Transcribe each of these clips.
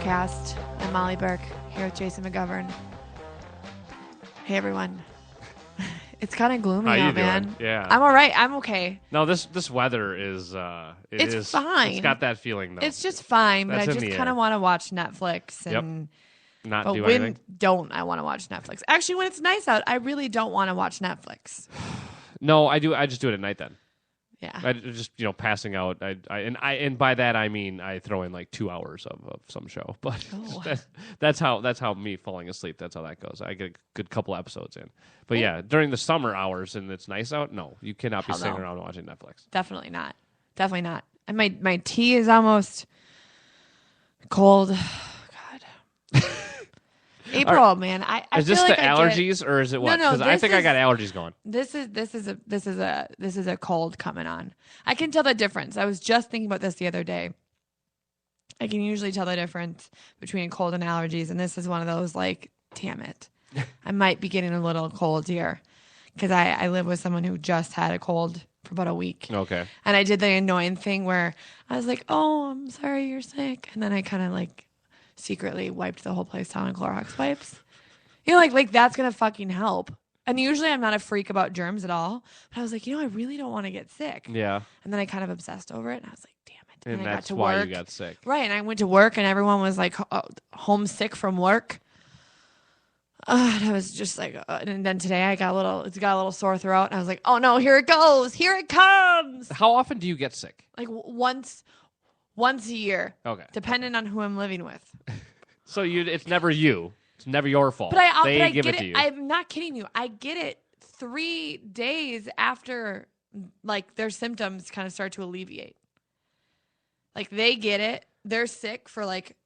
Podcast. I'm Molly Burke here with Jason McGovern. Hey everyone. It's kind of gloomy How you out, doing? man. Yeah. I'm all right. I'm okay. No, this weather is It's fine. It's got that feeling though. It's just fine, but That's I in just the kind of air. want to watch Netflix and Not but do when anything. don't I want to watch Netflix? Actually, when it's nice out, I really don't want to watch Netflix. No, I do. I just do it at night then. Yeah. I just passing out. And by that I mean I throw in like 2 hours of some show. But Oh. that's how me falling asleep. That's how that goes. I get a good couple episodes in. But yeah, during the summer hours and it's nice out. No, you cannot be Hell sitting no. around watching Netflix. Definitely not. Definitely not. And my tea is almost cold. God. April, man. I Is feel this like the I get- allergies or is it what? No, Because I this think I is- got allergies going. This is a cold coming on. I can tell the difference. I was just thinking about this the other day. I can usually tell the difference between cold and allergies, and this is one of those like, damn it, I might be getting a little cold here because I live with someone who just had a cold for about a week, Okay. and I did the annoying thing where I was like, "Oh, I'm sorry, you're sick," and then I kind of like secretly wiped the whole place down with Clorox wipes. You know, like that's gonna fucking help. And usually I'm not a freak about germs at all. But I was like, I really don't want to get sick. Yeah. And then I kind of obsessed over it, and I was like, damn it. And I got that's to why work. you got sick. Right, and I went to work, and everyone was like homesick from work. And I was just like, and then today it's got a little sore throat, and I was like, oh no, here it goes, here it comes. How often do you get sick? Like once a year, Okay. depending on who I'm living with. So it's never you. It's never your fault. But I they give get it to you. I'm not kidding you. I get it 3 days after like their symptoms kind of start to alleviate. Like they get it. They're sick for like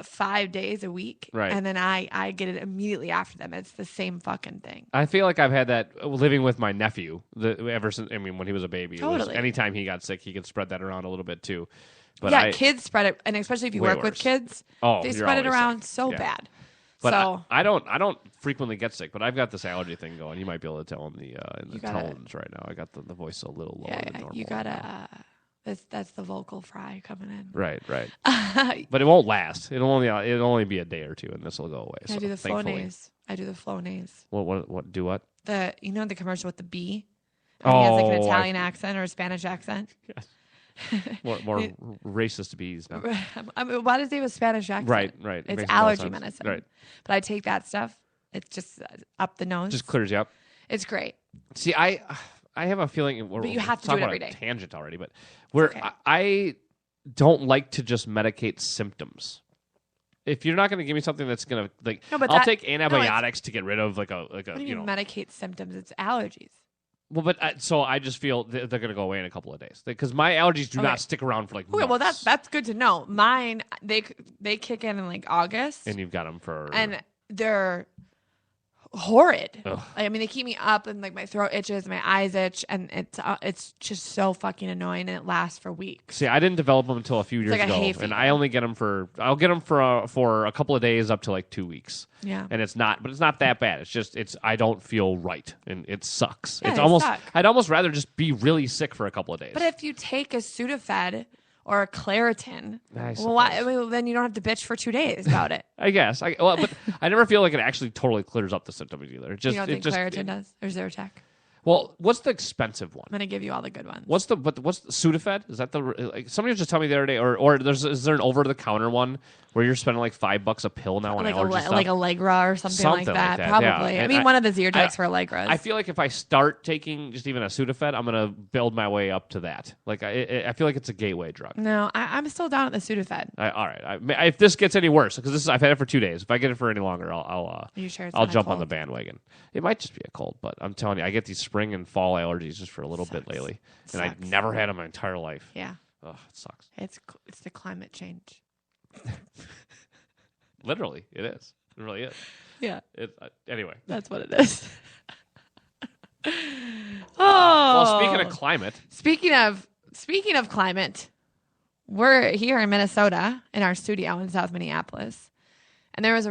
5 days a week. Right. And then I get it immediately after them. It's the same fucking thing. I feel like I've had that living with my nephew ever since. I mean, when he was a baby, it was, Totally. anytime he got sick, he could spread that around a little bit too. But yeah, kids spread it, and especially if you Way work with worse. kids, Oh, they you're spread it always around sick. so Yeah. bad. But So I don't frequently get sick, but I've got this allergy thing going. You might be able to tell in the You gotta- tones right now. I got the voice a little lower than normal. you gotta. That's the vocal fry coming in. Right. I But it won't last. It'll only be a day or two, and this will go away. So do the thankfully. Flonase. I do the Flonase. What? Do what? The commercial with the bee. And he has like an Oh, Italian accent or a Spanish accent. More racist bees now. I mean, why does he have a Spanish accent? Right. It's Makes no allergy sense. medicine. Right. But I take that stuff. It's just up the nose. Just clears you up. It's great. See, I have a feeling we're But you have to talking do it about every a day. tangent already, but where okay. I don't like to just medicate symptoms. If you're not going to give me something that's going to like, No, but I'll that- take antibiotics to get rid of like a What do you mean know. medicate symptoms? It's allergies. Well, but so I just feel they're going to go away in a couple of days because my allergies do Okay. not stick around for like Okay, well months. that's good to know. Mine they kick in like August, And you've got them for and they're horrid. Ugh. I mean, they keep me up, and like my throat itches, my eyes itch, and it's just so fucking annoying, and it lasts for weeks. See, I didn't develop them until a few years like a ago, hay and fever. I only get them I'll get them for a couple of days up to like 2 weeks. Yeah. And it's not that bad. It's just I don't feel right, and it sucks. Yeah, It's they almost suck. I'd almost rather just be really sick for a couple of days. But if you take a Sudafed or a Claritin, I well, why, suppose. well, then you don't have to bitch for 2 days about it. I guess. But I never feel like it actually totally clears up the symptoms either. It just You don't it think just Claritin does? Or Zyrtec? well, what's the expensive one? I'm going to give you all the good ones. What's the Sudafed? Is that the like somebody was just telling me the other day, or is there an over the counter one where you're spending like $5 a pill now on like allergy stuff? like Allegra or something like Something that. like that, yeah. Probably. I And mean, I- one of the Zyrtecs I- for Allegras. I feel like if I start taking just even a Sudafed, I'm gonna build my way up to that. Like I feel like it's a gateway drug. no, I'm still down at the Sudafed. All right, if this gets any worse, because I've had it for 2 days. If I get it for any longer, Are you sure it's I'll not a jump on cold? the bandwagon. It might just be a cold, but I'm telling you, I get these spring and fall allergies just for a little bit Sucks. lately, and Sucks. I've never had them my entire life. Yeah, Ugh, it sucks. it's the climate change. Literally, it is. It really is. Yeah, Anyway. that's what it is. Oh, Well, speaking of climate, speaking of climate, we're here in Minnesota in our studio in South Minneapolis, and there was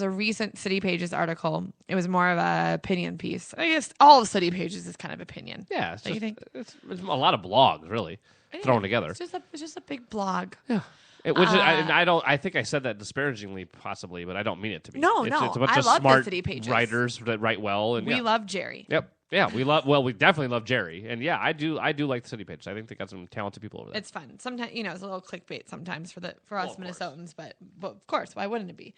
a recent City Pages article. It was more of a opinion piece. I guess all of City Pages is kind of opinion. yeah, it's, Don't you just, think? it's a lot of blogs really thrown together. It's just a big blog. Yeah. Which I don't. I think I said that disparagingly, possibly, but I don't mean it to be. No, it's a bunch I of love the smart city pages. writers that write well, and We love Jerry. Yep. Yeah, we love. Well, we definitely love Jerry, and yeah, I do like the city pages. I think they got some talented people over there. It's fun. Sometimes it's a little clickbait sometimes for us Minnesotans, but of course, why wouldn't it be?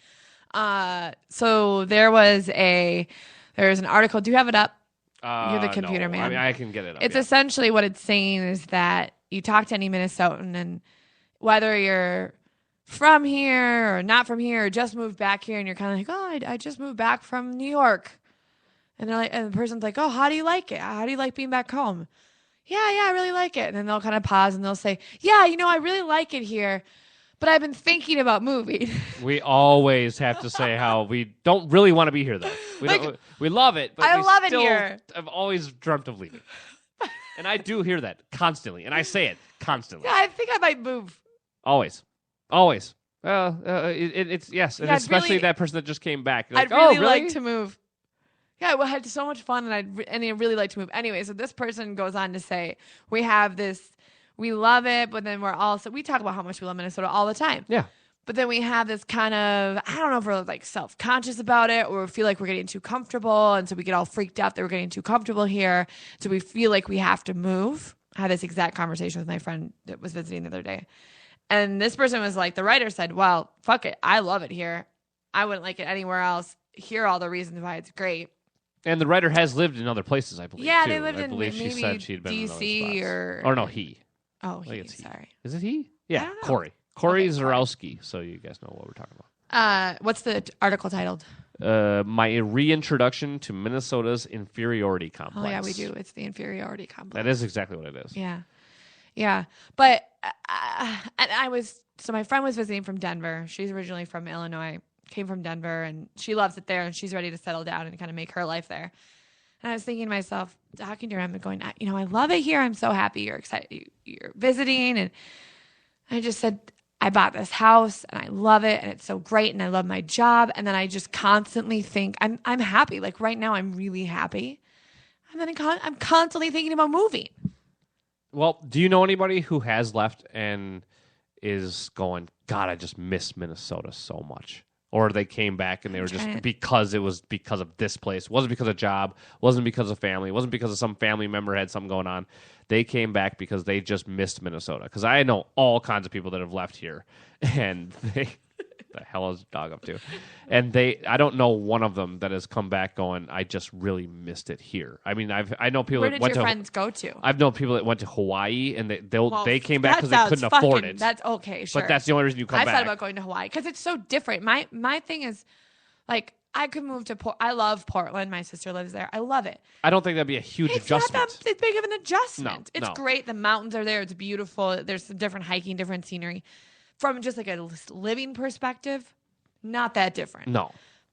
So there was an article. Do you have it up? You're the computer man. I mean, I can get it up. It's essentially what it's saying is that you talk to any Minnesotan, and whether you're from here or not from here or just moved back here, and you're kind of like, oh, I just moved back from New York. And they're like, and the person's like, oh, how do you like it? How do you like being back home? Yeah, I really like it. And then they'll kind of pause and they'll say, yeah, I really like it here, but I've been thinking about moving. We always have to say how we don't really want to be here, though. We love it, but I love it still here. I've always dreamt of leaving. And I do hear that constantly, and I say it constantly. Yeah, I think I might move. Always. It's yes, and Yeah, especially that person that just came back. Like, I'd really really like to move. Yeah, I had so much fun, and I really like to move. Anyway, so this person goes on to say, we love it, but then we talk about how much we love Minnesota all the time. Yeah. But then we have this kind of, I don't know if we're like self-conscious about it or we feel like we're getting too comfortable. And so we get all freaked out that we're getting too comfortable here. So we feel like we have to move. I had this exact conversation with my friend that was visiting the other day. And this person was like, the writer said, well, fuck it. I love it here. I wouldn't like it anywhere else. Here are all the reasons why it's great. And the writer has lived in other places, I believe. Yeah, too. they lived I believe in she said she'd been in DC other spots. Or no, he. Oh, sorry. Is it he? Yeah, I don't know. Corey. Corey Zarowski, so you guys know what we're talking about. What's the article titled? My reintroduction to Minnesota's inferiority complex. Oh, yeah, we do. It's the inferiority complex. That is exactly what it is. Yeah. But so my friend was visiting from Denver. She's originally from Illinois, came from Denver, and she loves it there, and she's ready to settle down and kind of make her life there. And I was thinking to myself, talking to her, I'm going, I love it here. I'm so happy you're excited. You're visiting. And I just said, I bought this house and I love it and it's so great and I love my job. And then I just constantly think I'm happy. Like right now I'm really happy. And then I'm constantly thinking about moving. Well, do you know anybody who has left and is going, God, I just miss Minnesota so much? Or they came back and they were just because it was because of this place. It wasn't because of job. It wasn't because of family. It wasn't because of some family member had something going on. They came back because they just missed Minnesota. Because I know all kinds of people that have left here. And the hell is the dog up to? And I don't know one of them that has come back going, I just really missed it here. I mean, I know people Where that did went your to friends go to? I've known people that went to Hawaii and they came back because they couldn't afford it. That's okay, sure. But that's the only reason you come back. I thought about going to Hawaii because it's so different. My thing is, like, I could move to I love Portland. My sister lives there. I love it. I don't think that'd be a huge adjustment. It's not that big of an adjustment. No, it's great. The mountains are there. It's beautiful. There's some different hiking, different scenery. From just like a living perspective, not that different. No.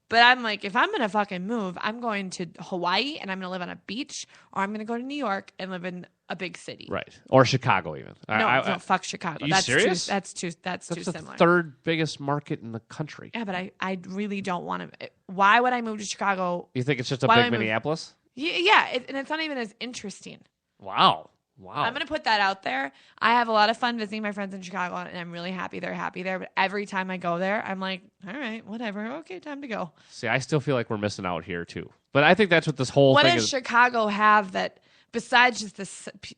But I'm like, if I'm going to fucking move, I'm going to Hawaii and I'm going to live on a beach, or I'm going to go to New York and live in a big city. Right. Or Chicago even. No, fuck Chicago. You serious? That's too similar. The third biggest market in the country. Yeah, but I really don't want to. Why would I move to Chicago? You think it's just a big Minneapolis? Yeah, and it's not even as interesting. Wow. I'm going to put that out there. I have a lot of fun visiting my friends in Chicago, and I'm really happy they're happy there. But every time I go there, I'm like, all right, whatever. Okay, time to go. See, I still feel like we're missing out here, too. But I think that's what this whole thing is. What does Chicago have that, besides just the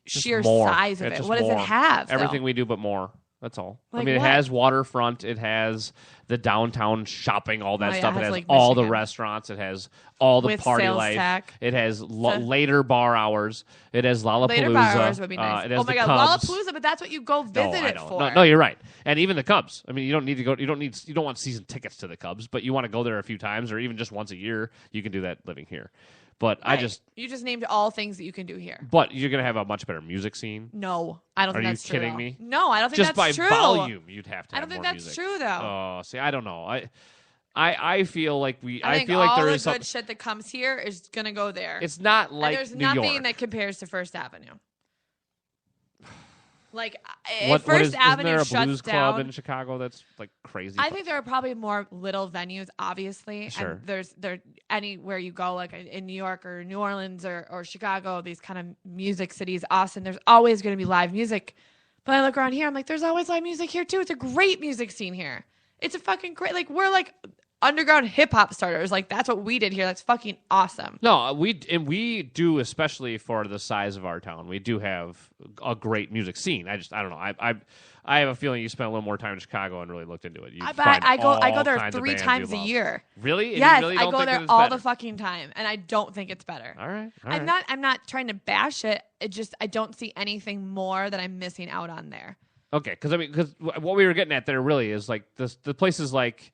sheer size of it, what does it have? Everything we do but more. That's all. Like I mean, what? It has waterfront. It has the downtown shopping, all that stuff. It has Lake all Michigan. the restaurants. It has all the With party sales life. tax. It has later bar hours. It has Lollapalooza. Later bar hours would be nice. It has Oh my the God, Cubs. Lollapalooza, but that's what you go visit it for. No, you're right. And even the Cubs. I mean, you don't need to go. You don't want season tickets to the Cubs, but you want to go there a few times, or even just once a year. You can do that living here. But Right. you just named all things that you can do here. But you're gonna have a much better music scene. No, I don't think that's true. Are you kidding me? No, I don't think Just that's true. by volume, you'd have to. I don't think more that's music. true, though. Oh, see, I don't know. I feel like I feel like all there the is good shit that comes here is gonna go there. It's not like and there's New nothing York. that compares to First Avenue. Like What if First isn't Avenue there a shuts blues down, club in Chicago that's like crazy? I think there are probably more little venues, obviously. Sure. And there anywhere you go, like in New York or New Orleans or Chicago, these kind of music cities, Austin, there's always going to be live music But I look around here, I'm like, there's always live music here too. It's a great music scene here. It's a fucking great, like, we're like underground hip hop starters. Like, that's what we did here. That's fucking awesome. No, we do, especially for the size of our town. We do have a great music scene. I don't know. I have a feeling you spent a little more time in Chicago and really looked into it. I go there 3 times a year. Really? And yes, you really I don't go think there that it's all better? the fucking time, and I don't think it's better. All right. I'm not trying to bash it. It just I don't see anything more that I'm missing out on there. Okay, because what we were getting at there really is like the places like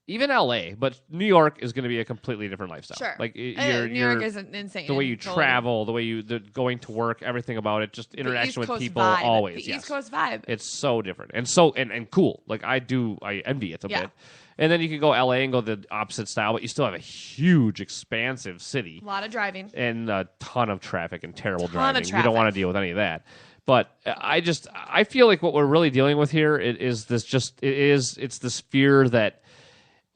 even LA, but New York is going to be a completely different lifestyle. Sure, like New York is insane. The way you totally. travel, the way you going to work, everything about it, just interaction with people, vibe. always. The yes. East Coast vibe. It's so different and cool. Like I envy it a bit. And then you can go LA and go the opposite style, but you still have a huge, expansive city. A lot of driving. And a ton of traffic and terrible driving. You don't want to deal with any of that. But I feel like what we're really dealing with here is it's this fear that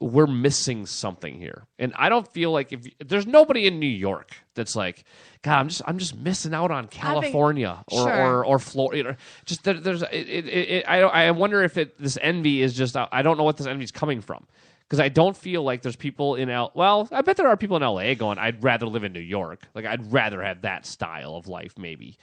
we're missing something here. And I don't feel like if there's nobody in New York that's like, God, I'm just missing out on California or Florida. Just there's I wonder if this envy is just I don't know what this envy is coming from. Because I don't feel like there's people in well, I bet there are people in LA going, I'd rather live in New York. Like I'd rather have that style of life maybe.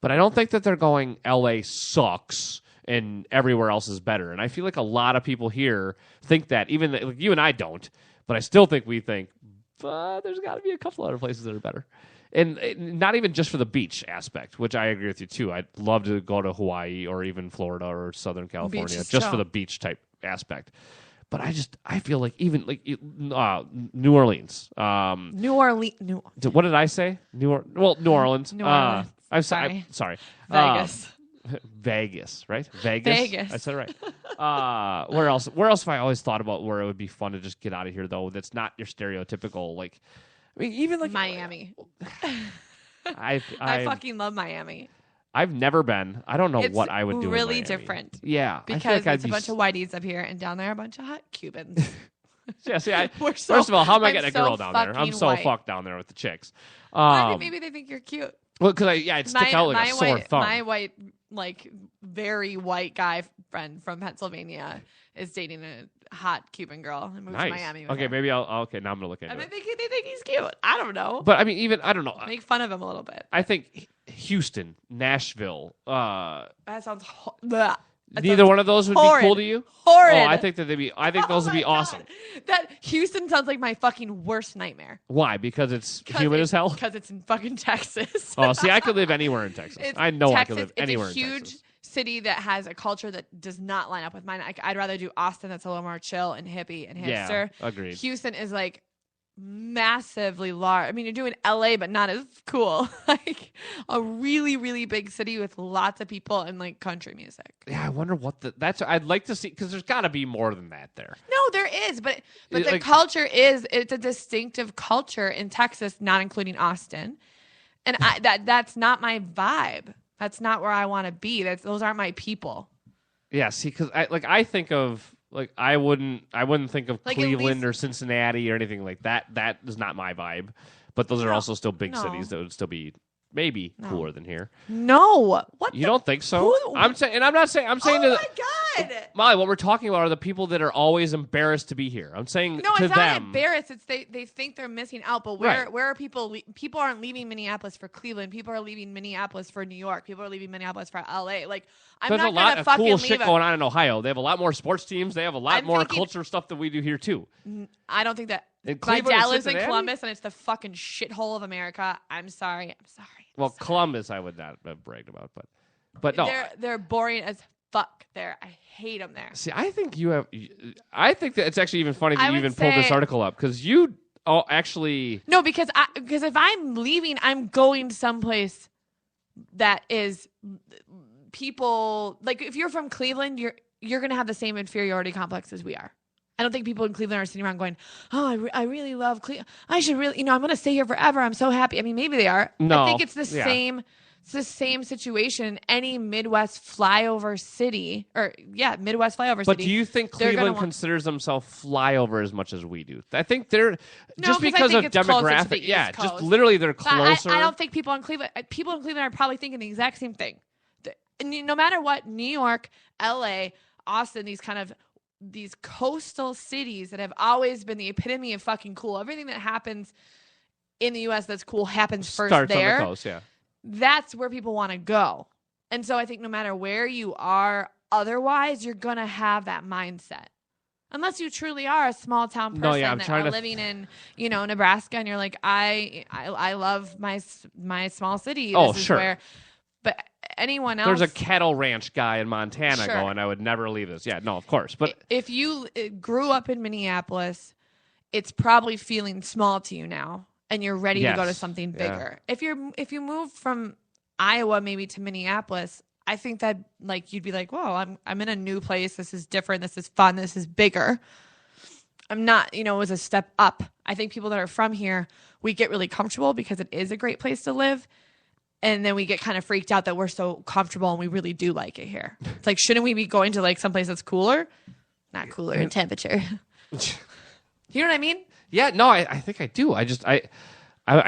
But I don't think that they're going, LA sucks and everywhere else is better. And I feel like a lot of people here think that, even like you and I don't, but I still think we think, but there's got to be a couple other places that are better. And not even just for the beach aspect, which I agree with you too. I'd love to go to Hawaii or even Florida or Southern California just for the beach type aspect. But I feel like even like New Orleans. New Orleans. What did I say? New Orleans. New Orleans. Sorry. Vegas. Vegas, right? Vegas. I said it right. Where else have I always thought about where it would be fun to just get out of here though? That's not your stereotypical like. I mean, even like Miami. I fucking love Miami. I've never been. I don't know what I would do. Really in Miami. different. Yeah, because it's a bunch of whiteys up here, and down there a bunch of hot Cubans. Yeah, see, first of all, how am I getting a girl down there? I'm so fucked down there with the chicks. Maybe they think you're cute. Well, because I'd stick out like a sore thumb. My white, like very white guy friend from Pennsylvania is dating a hot Cuban girl and moved to Miami. With okay, her. maybe I'll. Okay, now I'm gonna look into it. They think he's cute. I don't know. But I mean, even I don't know. Make fun of him a little bit. I think Houston, Nashville. That sounds. Neither one of those would be cool to you. Horrid. Oh, I think that they'd be. I think those would be awesome. That Houston sounds like my fucking worst nightmare. Why? Because it's humid as hell. Because it's in fucking Texas. Oh, see, I could live anywhere in Texas. I know Texas, I could live anywhere in Texas. It's a huge city that has a culture that does not line up with mine. I'd rather do Austin, that's a little more chill and hippie and hipster. Yeah, agreed. Houston is like massively large. I mean, you're doing LA, but not as cool. Like a really, really big city with lots of people and like country music. Yeah, I wonder what that's. I'd like to see because there's got to be more than that there. No, there is, but the culture it's a distinctive culture in Texas, not including Austin, and that's not my vibe. That's not where I want to be. Those aren't my people. Yeah, see, because I think of. Like I wouldn't think of like Cleveland or Cincinnati or anything like that. That is not my vibe. But those are also still big cities that would still be maybe cooler than here. No, what you don't think so? I'm saying, and I'm not saying. I'm saying. Oh my God, Molly, what we're talking about are the people that are always embarrassed to be here. I'm saying no, to it's them, not embarrassed. It's they think they're missing out. But where are people? People aren't leaving Minneapolis for Cleveland. People are leaving Minneapolis for New York. People are leaving Minneapolis for LA. Like I'm there's not a lot gonna of fucking cool leave shit going on in Ohio. They have a lot more sports teams. They have a lot more culture stuff than we do here too. I don't think that. My dad lives in Columbus, and it's the fucking shithole of America. I'm sorry. Well, Columbus, I would not have bragged about, but no, they're boring as fuck there. I hate them there. See, I think I think that it's actually even funny that you even pulled this article up because you actually no because if I'm leaving, I'm going someplace that is people like if you're from Cleveland, you're gonna have the same inferiority complex as we are. I don't think people in Cleveland are sitting around going, "Oh, I really love Cleveland. I should really, I'm going to stay here forever. I'm so happy." I mean, maybe they are. No, I think it's the same. It's the same situation in any Midwest flyover city, Midwest flyover city. But do you think Cleveland considers themselves flyover as much as we do? I think they're just because of demographic. Yeah, just literally they're closer. I don't think people in Cleveland are probably thinking the exact same thing. no matter what, New York, LA, Austin, these coastal cities that have always been the epitome of fucking cool. Everything that happens in the US that's cool happens first Starts there. on the coast, yeah. That's where people want to go. And so I think no matter where you are otherwise, you're going to have that mindset. Unless you truly are a small town person living in, Nebraska, and you're like, I love my small city. This is where, but anyone else. There's a cattle ranch guy in Montana going, I would never leave this. Yeah, no, of course. But if you grew up in Minneapolis, it's probably feeling small to you now, and you're ready to go to something bigger. Yeah. If you move from Iowa maybe to Minneapolis, I think that you'd be like, whoa, I'm in a new place. This is different. This is fun. This is bigger. I'm not, it was a step up. I think people that are from here, we get really comfortable because it is a great place to live. And then we get kind of freaked out that we're so comfortable and we really do like it here. It's like, shouldn't we be going to someplace that's cooler? Not cooler in temperature. You know what I mean? Yeah, no, I think I do. I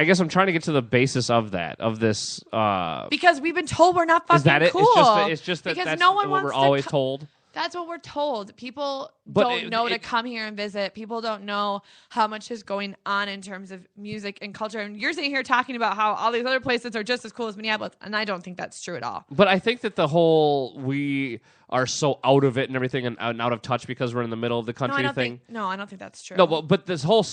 guess I'm trying to get to the basis of this. Because we've been told we're not fucking cool. It's just that because that's no one what wants we're always told. That's what we're told. People don't know to come here and visit. People don't know how much is going on in terms of music and culture. And you're sitting here talking about how all these other places are just as cool as Minneapolis. And I don't think that's true at all. But I think that we are so out of it and everything and out of touch because we're in the middle of the country thing. I don't think that's true. No, but this all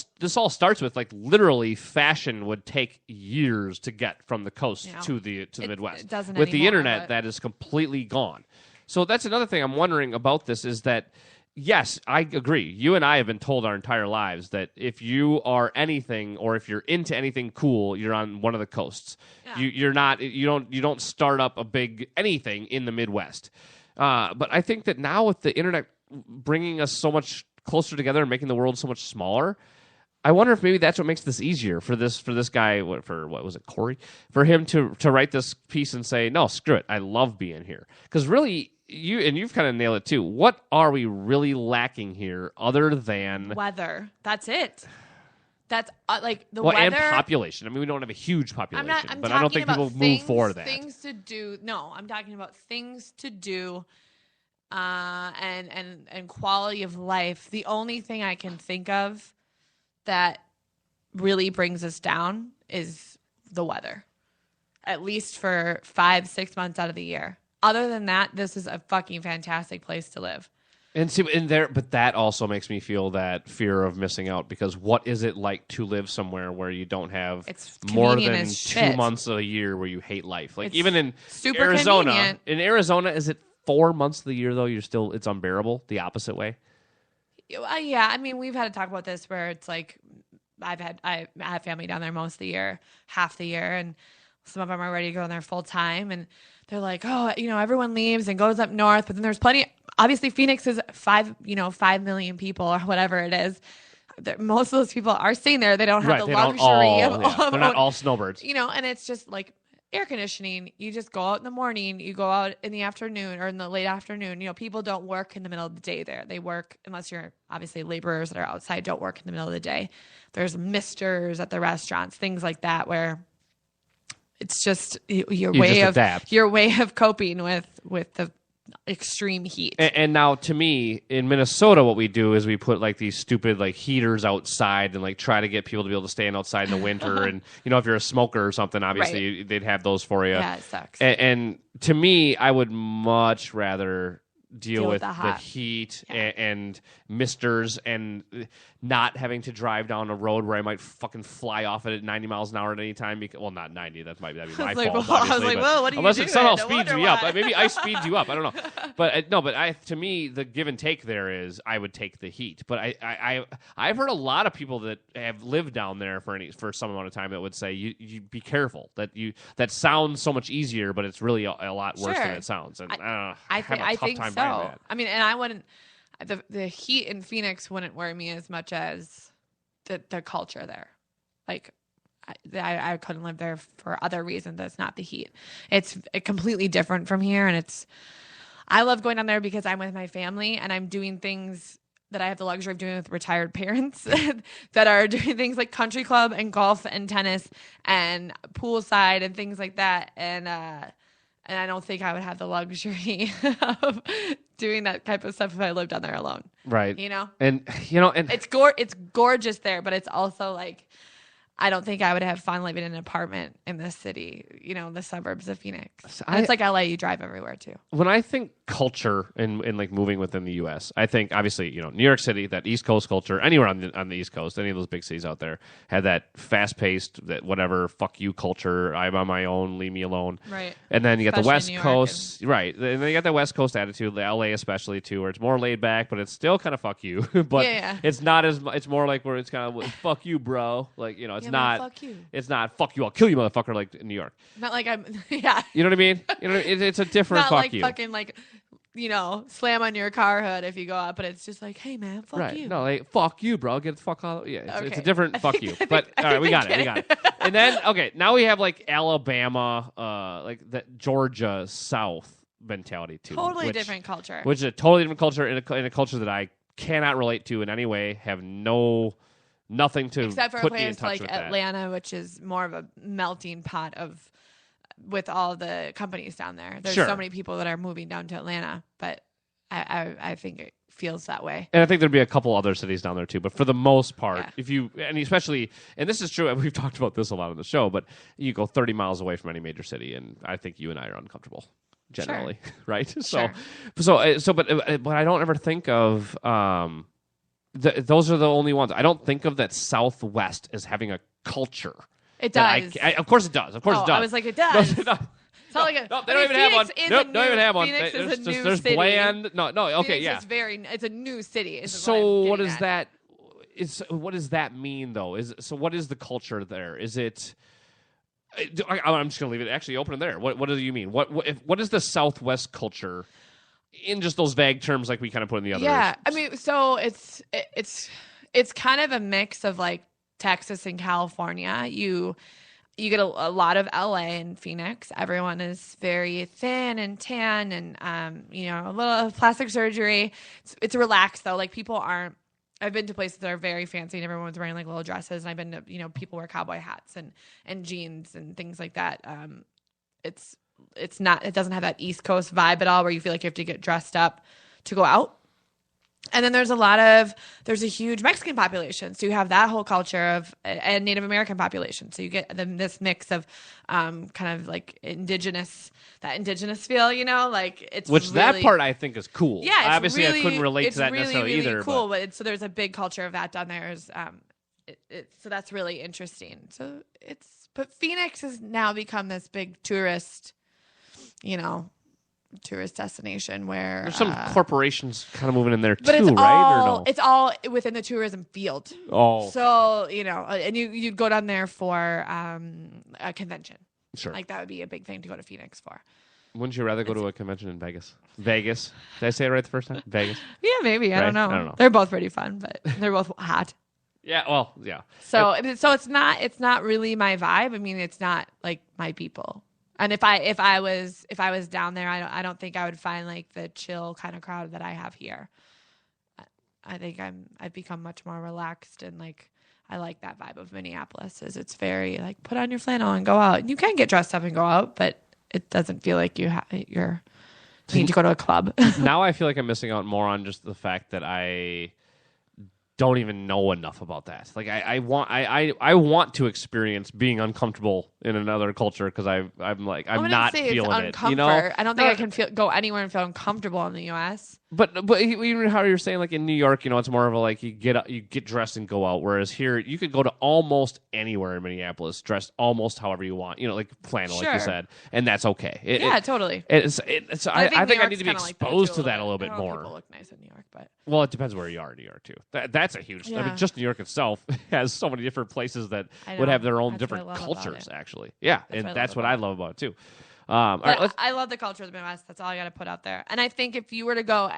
starts with literally fashion would take years to get from the coast to the Midwest. It doesn't with anymore, the internet, that is completely gone. So that's another thing I'm wondering about this is that, yes, I agree. You and I have been told our entire lives that if you are anything or if you're into anything cool, you're on one of the coasts. Yeah. You don't start up a big anything in the Midwest. But I think that now with the internet bringing us so much closer together and making the world so much smaller, I wonder if maybe that's what makes this easier for this guy, what was it, Corey? For him to write this piece and say, no, screw it, I love being here. Because really, you've kind of nailed it too. What are we really lacking here other than weather? That's it. That's the weather and population. I mean, we don't have a huge population, but I don't think people move for that. Things to do. No, I'm talking about things to do, and quality of life. The only thing I can think of that really brings us down is the weather, at least for 5-6 months out of the year. Other than that, this is a fucking fantastic place to live. And see, but that also makes me feel that fear of missing out because what is it like to live somewhere where you don't have more than 2 months a year where you hate life? Even in Arizona, convenient. In Arizona, is it 4 months of the year though? It's unbearable the opposite way. Yeah, I mean, we've had to talk about this where it's like I have family down there most of the year, half the year, and some of them are ready to go in there full time, and they're like, oh, everyone leaves and goes up north, but then there's plenty. Obviously, Phoenix is 5 million people or whatever it is. Most of those people are staying there. They don't have the luxury of they're not all snowbirds. And it's just like air conditioning. You just go out in the morning, you go out in the afternoon or in the late afternoon. People don't work in the middle of the day there. They work, unless you're obviously laborers that are outside, don't work in the middle of the day. There's misters at the restaurants, things like that, where it's just your way of coping with the extreme heat. And now, to me, in Minnesota, what we do is we put these stupid heaters outside and try to get people to be able to stand outside in the winter. And if you're a smoker or something, obviously they'd have those for you. Yeah, it sucks. And to me, I would much rather deal with the heat and misters and not having to drive down a road where I might fucking fly off it at 90 miles an hour at any time. Not 90. That'd be my fault. I was like, well, what are you unless doing? It somehow speeds me up. Maybe I speed you up. I don't know. But to me, the give and take there is I would take the heat. But I've heard a lot of people that have lived down there for some amount of time that would say you be careful that sounds so much easier, but it's really a lot worse than it sounds. And I have a tough time buying that. I mean, and I wouldn't. The heat in Phoenix wouldn't worry me as much as the culture there. I couldn't live there for other reasons. That's not the heat. It's completely different from here, and I love going down there because I'm with my family and I'm doing things that I have the luxury of doing with retired parents that are doing things like country club and golf and tennis and poolside and things like that. And And I don't think I would have the luxury of doing that type of stuff if I lived down there alone. Right. And it's gorgeous there, but it's also like, I don't think I would have fun living in an apartment in the city, the suburbs of Phoenix. It's like LA, you drive everywhere too. When I think culture and like moving within the U.S., I think obviously, New York City, that East Coast culture, anywhere on the East Coast, any of those big cities out there, had that fast-paced, that whatever, fuck you culture, I'm on my own, leave me alone. Right. And then you got the West Especially Coast, right. And then you got the West Coast attitude, the LA especially too, where it's more laid back, but it's still kind of fuck you. But it's not as it's more like where it's kind of fuck you, bro. Like, it's not fuck you. It's not fuck you, I'll kill you, motherfucker, like in New York. Not like I'm yeah. You know what I mean? It's a different not fuck like you. Fucking like slam on your car hood if you go out, but it's just like, hey man, fuck you. No, like fuck you, bro. Get the fuck out. Yeah, it's a different fuck you. I But think all right, we got it. And then now we have like Alabama, like the Georgia South mentality too. Totally different culture. Which is a totally different culture in a culture that I cannot relate to in any way. Have nothing to except for put a me in place touch like with Atlanta, which is more of a melting pot with all the companies down there. There's so many people that are moving down to Atlanta, but I think it feels that way. And I think there'd be a couple other cities down there too, but for the most part, and this is true, and we've talked about this a lot on the show, but you go 30 miles away from any major city, and I think you and I are uncomfortable generally, right? Sure. But I don't ever think of those are the only ones. I don't think of that Southwest as having a culture. It does. Of course it does. Of course it does. I was like, it does. No, it's not like they don't even have one. Nope, don't even have one. Phoenix is a new there's city. bland. No, okay, Phoenix it's a new city. So what does that? What does that mean though? What is the culture there? Is it? I'm just gonna leave it actually open there. What do you mean? What is the Southwest culture? In just those vague terms, like we kind of put in the other. Yeah, I mean, so it's kind of a mix of like Texas and California. You get a lot of LA and Phoenix. Everyone is very thin and tan, and a little plastic surgery. It's relaxed though. Like people aren't. I've been to places that are very fancy and everyone's wearing like little dresses, and I've been to people wear cowboy hats and jeans and things like that. It doesn't have that East Coast vibe at all where you feel like you have to get dressed up to go out. And then there's a huge Mexican population. So you have that whole culture and Native American population. So you get this mix of kind of like indigenous feel, like it's which really, that part I think is cool. Yeah. Obviously really, I couldn't relate to that really, necessarily really either. Cool. But so there's a big culture of that down there. So that's really interesting. But Phoenix has now become this big tourist destination where there's some corporations kind of moving in there too, but right? Or no? It's all within the tourism field. Oh, so and you'd go down there for a convention. Sure, like that would be a big thing to go to Phoenix for. Wouldn't you rather go to a convention in Vegas? Vegas? Did I say it right the first time? Vegas? Yeah, maybe. Right? I don't know. They're both pretty fun, but they're both hot. Yeah. Well, yeah. So it's not really my vibe. I mean, it's not like my people. And if I was down there, I don't think I would find like the chill kind of crowd that I have here. I think I've become much more relaxed, and like I like that vibe of Minneapolis. It's very like put on your flannel and go out. You can get dressed up and go out, but it doesn't feel like you need to go to a club. Now I feel like I'm missing out more on just the fact that I don't even know enough about that. Like I want to experience being uncomfortable in another culture because I'm not feeling it. I don't think I can go anywhere and feel uncomfortable in the U.S. But even how you're saying like in New York, it's more of a like you get dressed and go out. Whereas here you could go to almost anywhere in Minneapolis dressed almost however you want. Like flannel, like you said, and that's okay. Totally. I think I need to be exposed to that a little bit more. People look nice in New York, but it depends where you are in New York too. That's a huge. I mean, just New York itself has so many different places that would have their own different cultures. Actually, yeah, that's what I love about it too. All right, I love the culture of the Midwest. That's all I got to put out there. And I think if you were to go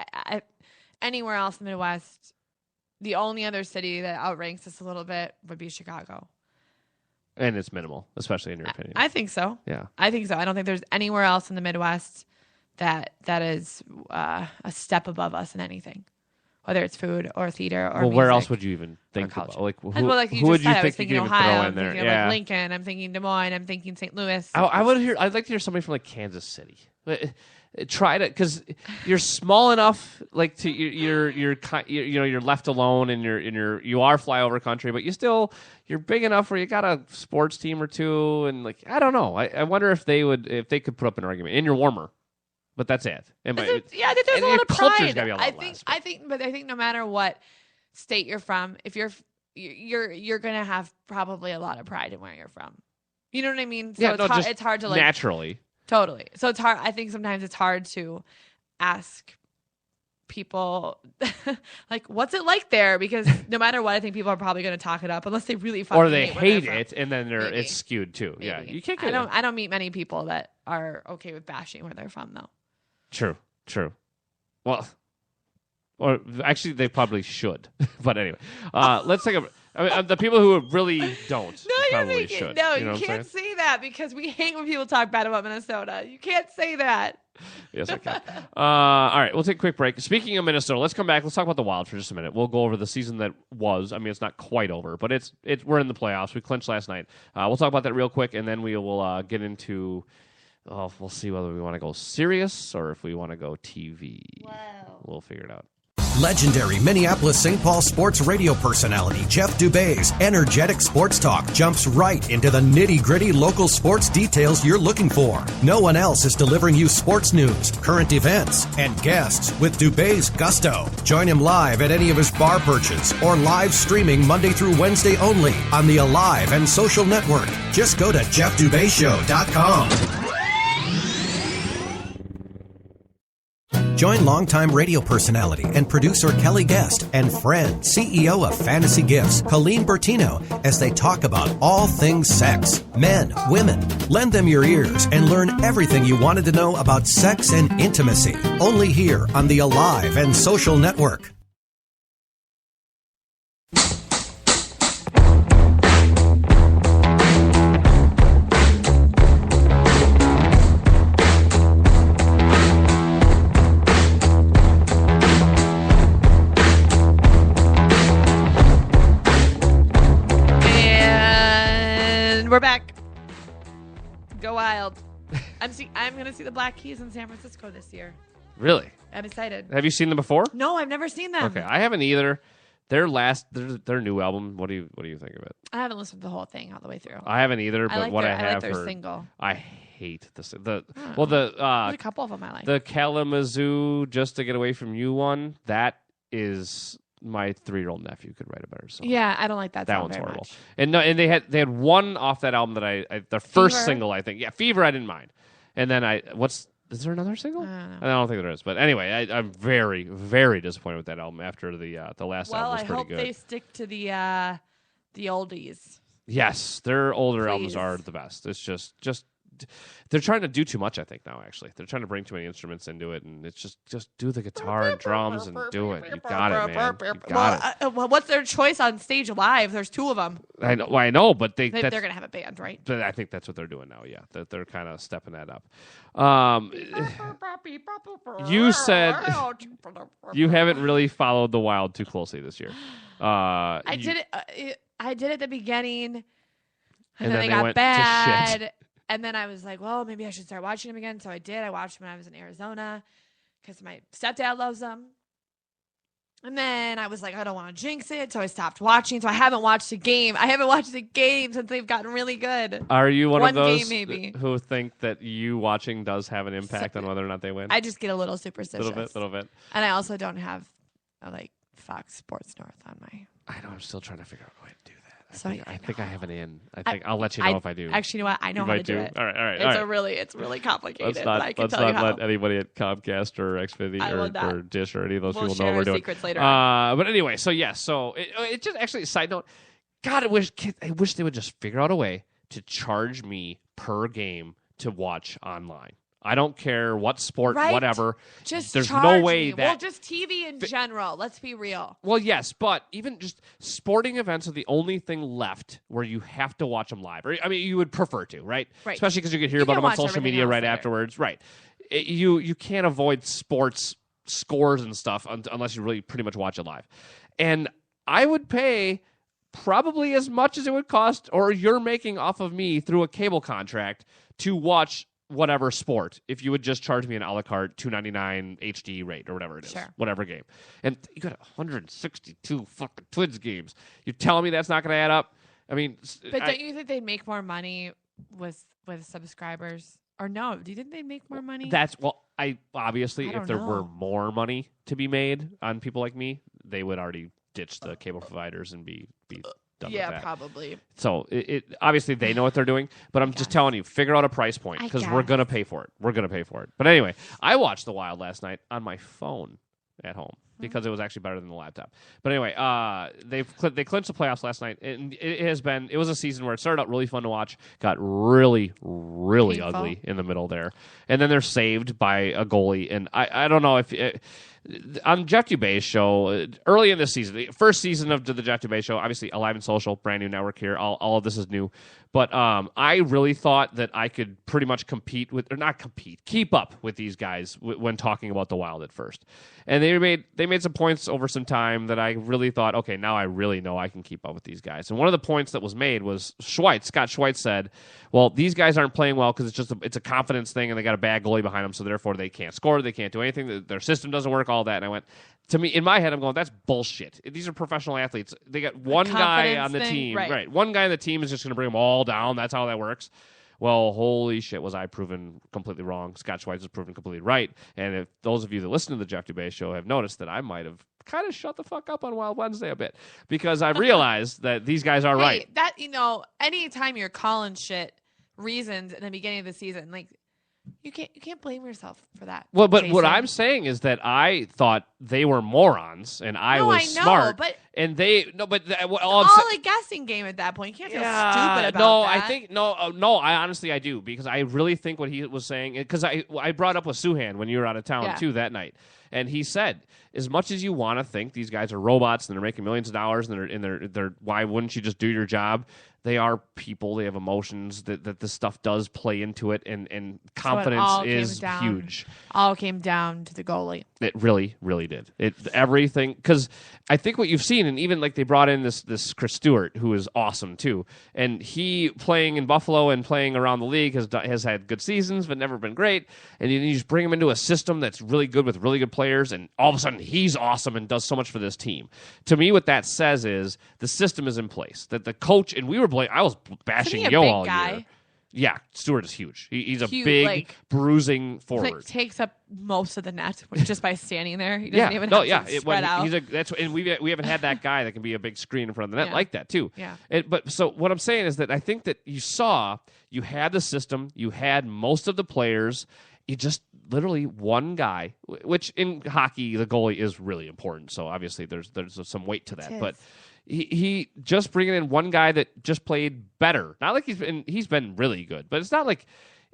anywhere else in the Midwest, the only other city that outranks us a little bit would be Chicago. And it's minimal, especially in your opinion. I think so. Yeah, I think so. I don't think there's anywhere else in the Midwest that is a step above us in anything. whether it's food or theater or well, where else music would you even think about? culture. Like, Well, like you who would just you said, I was think you thinking could even Ohio, throw I'm in there? thinking of, like Lincoln, I'm thinking Des Moines, I'm thinking St. Louis. I would hear. I'd like to hear somebody from like Kansas City. Try to, because you're small enough, like to you're you know, you're left alone, and you are flyover country, but you're big enough where you got a sports team or two, and like I don't know. I wonder if they could put up an argument, and you're warmer. But that's it. I think there's a lot of culture's pride. gotta be a lot I think no matter what state you're from, if you're gonna have probably a lot of pride in where you're from. You know what I mean? So it's hard to like naturally. Totally. So it's hard. I think sometimes it's hard to ask people like, what's it like there? Because no matter what, I think people are probably going to talk it up unless they really fucking or they hate it, and then Maybe. it's skewed too. Maybe. Yeah, you can't get it. I don't meet many people that are okay with bashing where they're from, though. True. Well, or actually, they probably should. But anyway, let's take a. I mean, the people who really don't probably should. No, you know you can't say that because we hate when people talk bad about Minnesota. You can't say that. Yes, I can. All right, we'll take a quick break. Speaking of Minnesota, let's come back. Let's talk about the Wild for just a minute. We'll go over the season that was. I mean, it's not quite over, but we're in the playoffs. We clinched last night. We'll talk about that real quick, and then we will get into. We'll see whether we want to go serious or if we want to go TV. Wow. We'll figure it out. Legendary Minneapolis-St. Paul sports radio personality Jeff Dubé's energetic sports talk jumps right into the nitty-gritty local sports details you're looking for. No one else is delivering you sports news, current events, and guests with Dubé's gusto. Join him live at any of his bar perches or live streaming Monday through Wednesday only on the Alive and Social Network. Just go to JeffDubéShow.com. Join longtime radio personality and producer Kelly Guest and friend, CEO of Fantasy Gifts, Colleen Bertino, as they talk about all things sex, men, women. Lend them your ears and learn everything you wanted to know about sex and intimacy. Only here on the Alive and Social Network. We're back. Go Wild. I'm going to see the Black Keys in San Francisco this year. Really? I'm excited. Have you seen them before? No, I've never seen them. Okay, I haven't either. Their new album. What do you think of it? I haven't listened to the whole thing all the way through. I haven't either, but I have their heard, single. I hate there's a couple of them I like. The Kalamazoo Just to Get Away from You one. That is. My 3-year-old nephew could write a better song. Yeah, I don't like that. That song one's very horrible. Much. And they had one off that album that their first Fever? single, I think. Yeah, Fever I didn't mind. And then is there another single? I don't think there is. But anyway, I'm very, very disappointed with that album after the last album was pretty good. Well, I hope they stick to the oldies. Yes, their older albums Please. are the best. It's just they're trying to do too much, I think, now, actually. They're trying to bring too many instruments into it, and it's just do the guitar and drums and do it. You got it, man. You got it. What's their choice on stage live? There's 2 of them. I know, but they're going to have a band, right? But I think that's what they're doing now, yeah. That they're kind of stepping that up. You said you haven't really followed the Wild too closely this year. I did it at the beginning, and then they I got went to bad. shit. And then I was like, well, maybe I should start watching them again. So I did. I watched them when I was in Arizona because my stepdad loves them. And then I was like, I don't want to jinx it. So I stopped watching. So I haven't watched a game. I haven't watched a game since they've gotten really good. Are you one of those game, maybe. who think that you watching does have an impact on whether or not they win? I just get a little superstitious. Little bit. And I also don't have Fox Sports North on my. I know. I'm still trying to figure out a way to do that. I think I have an in. I'll let you know if I do. Actually, you know what? I know how to do it. All right. It's really complicated. Let's not let anybody at Comcast or Xfinity or Dish or any of those people know what we're doing. Secrets later on. But anyway, so it just actually. Side note, God, I wish they would just figure out a way to charge me per game to watch online. I don't care what sport, whatever. There's no way that. Just TV in general. Let's be real. Well, yes, but even just sporting events are the only thing left where you have to watch them live. I mean, you would prefer to, right? Especially because you could hear about them on social media right afterwards. Right. You can't avoid sports scores and stuff unless you really pretty much watch it live. And I would pay probably as much as it would cost, or you're making off of me through a cable contract, to watch whatever sport if you would just charge me an a la carte $2.99 HD rate or whatever it is, whatever game. And you got 162 fucking Twins games. You're telling me that's not going to add up? I mean, but don't you think they'd make more money with subscribers? Or no? Do you think they'd make more money? I obviously, if there were more money to be made on people like me, they would already ditch the cable providers and be done with that. Yeah, probably. So it obviously they know what they're doing, but I'm just telling you, figure out a price point because we're gonna pay for it. We're gonna pay for it. But anyway, I watched The Wild last night on my phone at home because it was actually better than the laptop. But anyway, they clinched the playoffs last night, and it was a season where it started out really fun to watch, got really really painful, ugly in the middle there, and then they're saved by a goalie. And I don't know if. On Jeff Dubé's show, early in this season, the first season of the Jeff Dubé show, obviously Alive and Social, brand new network here, all of this is new. But I really thought that I could pretty much keep up with these guys when talking about the Wild at first. And they made some points over some time that I really thought, okay, now I really know I can keep up with these guys. And one of the points that was made was Scott Schweitz said, well, these guys aren't playing well because it's a confidence thing and they got a bad goalie behind them, so therefore they can't score, they can't do anything, their system doesn't work, all that. And I went, to me, in my head, I'm going, that's bullshit. These are professional athletes. They got one guy on the team. Right. One guy on the team is just going to bring them all down. That's how that works. Well, holy shit, was I proven completely wrong. Scott Schweitz was proven completely right. And if those of you that listen to the Jeff Dubé show have noticed that I might have kind of shut the fuck up on Wild Wednesday a bit because I realized that these guys are right. That, anytime you're calling shit reasons in the beginning of the season, like, you can't blame yourself for that. Well, but Jason, what I'm saying is that I thought they were morons and I was smart. But and all a guessing game at that point. You can't feel stupid about that. I honestly do because I really think what he was saying, because I brought up with Suhan when you were out of town too that night. And he said, as much as you want to think these guys are robots and they're making millions of dollars and they're why wouldn't you just do your job? They are people. They have emotions. That this stuff does play into it, and confidence is huge. All came down to the goalie. It really, really did. Everything, because I think what you've seen, and even like they brought in this Chris Stewart, who is awesome too, and he playing in Buffalo and playing around the league has had good seasons, but never been great. And you just bring him into a system that's really good with really good players, and all of a sudden he's awesome and does so much for this team. To me, what that says is the system is in place. That the coach, and I was bashing Yo all year. Yeah, Stewart is huge. He's a big, bruising forward. Like, takes up most of the net just by standing there. He doesn't even have to spread out. And we haven't had that guy that can be a big screen in front of the net like that too. Yeah. But so what I'm saying is that I think that you had the system, you had most of the players. You just literally one guy, which in hockey the goalie is really important. So obviously there's some weight to that, but. He just bringing in one guy that just played better. Not like he's been really good, but it's not like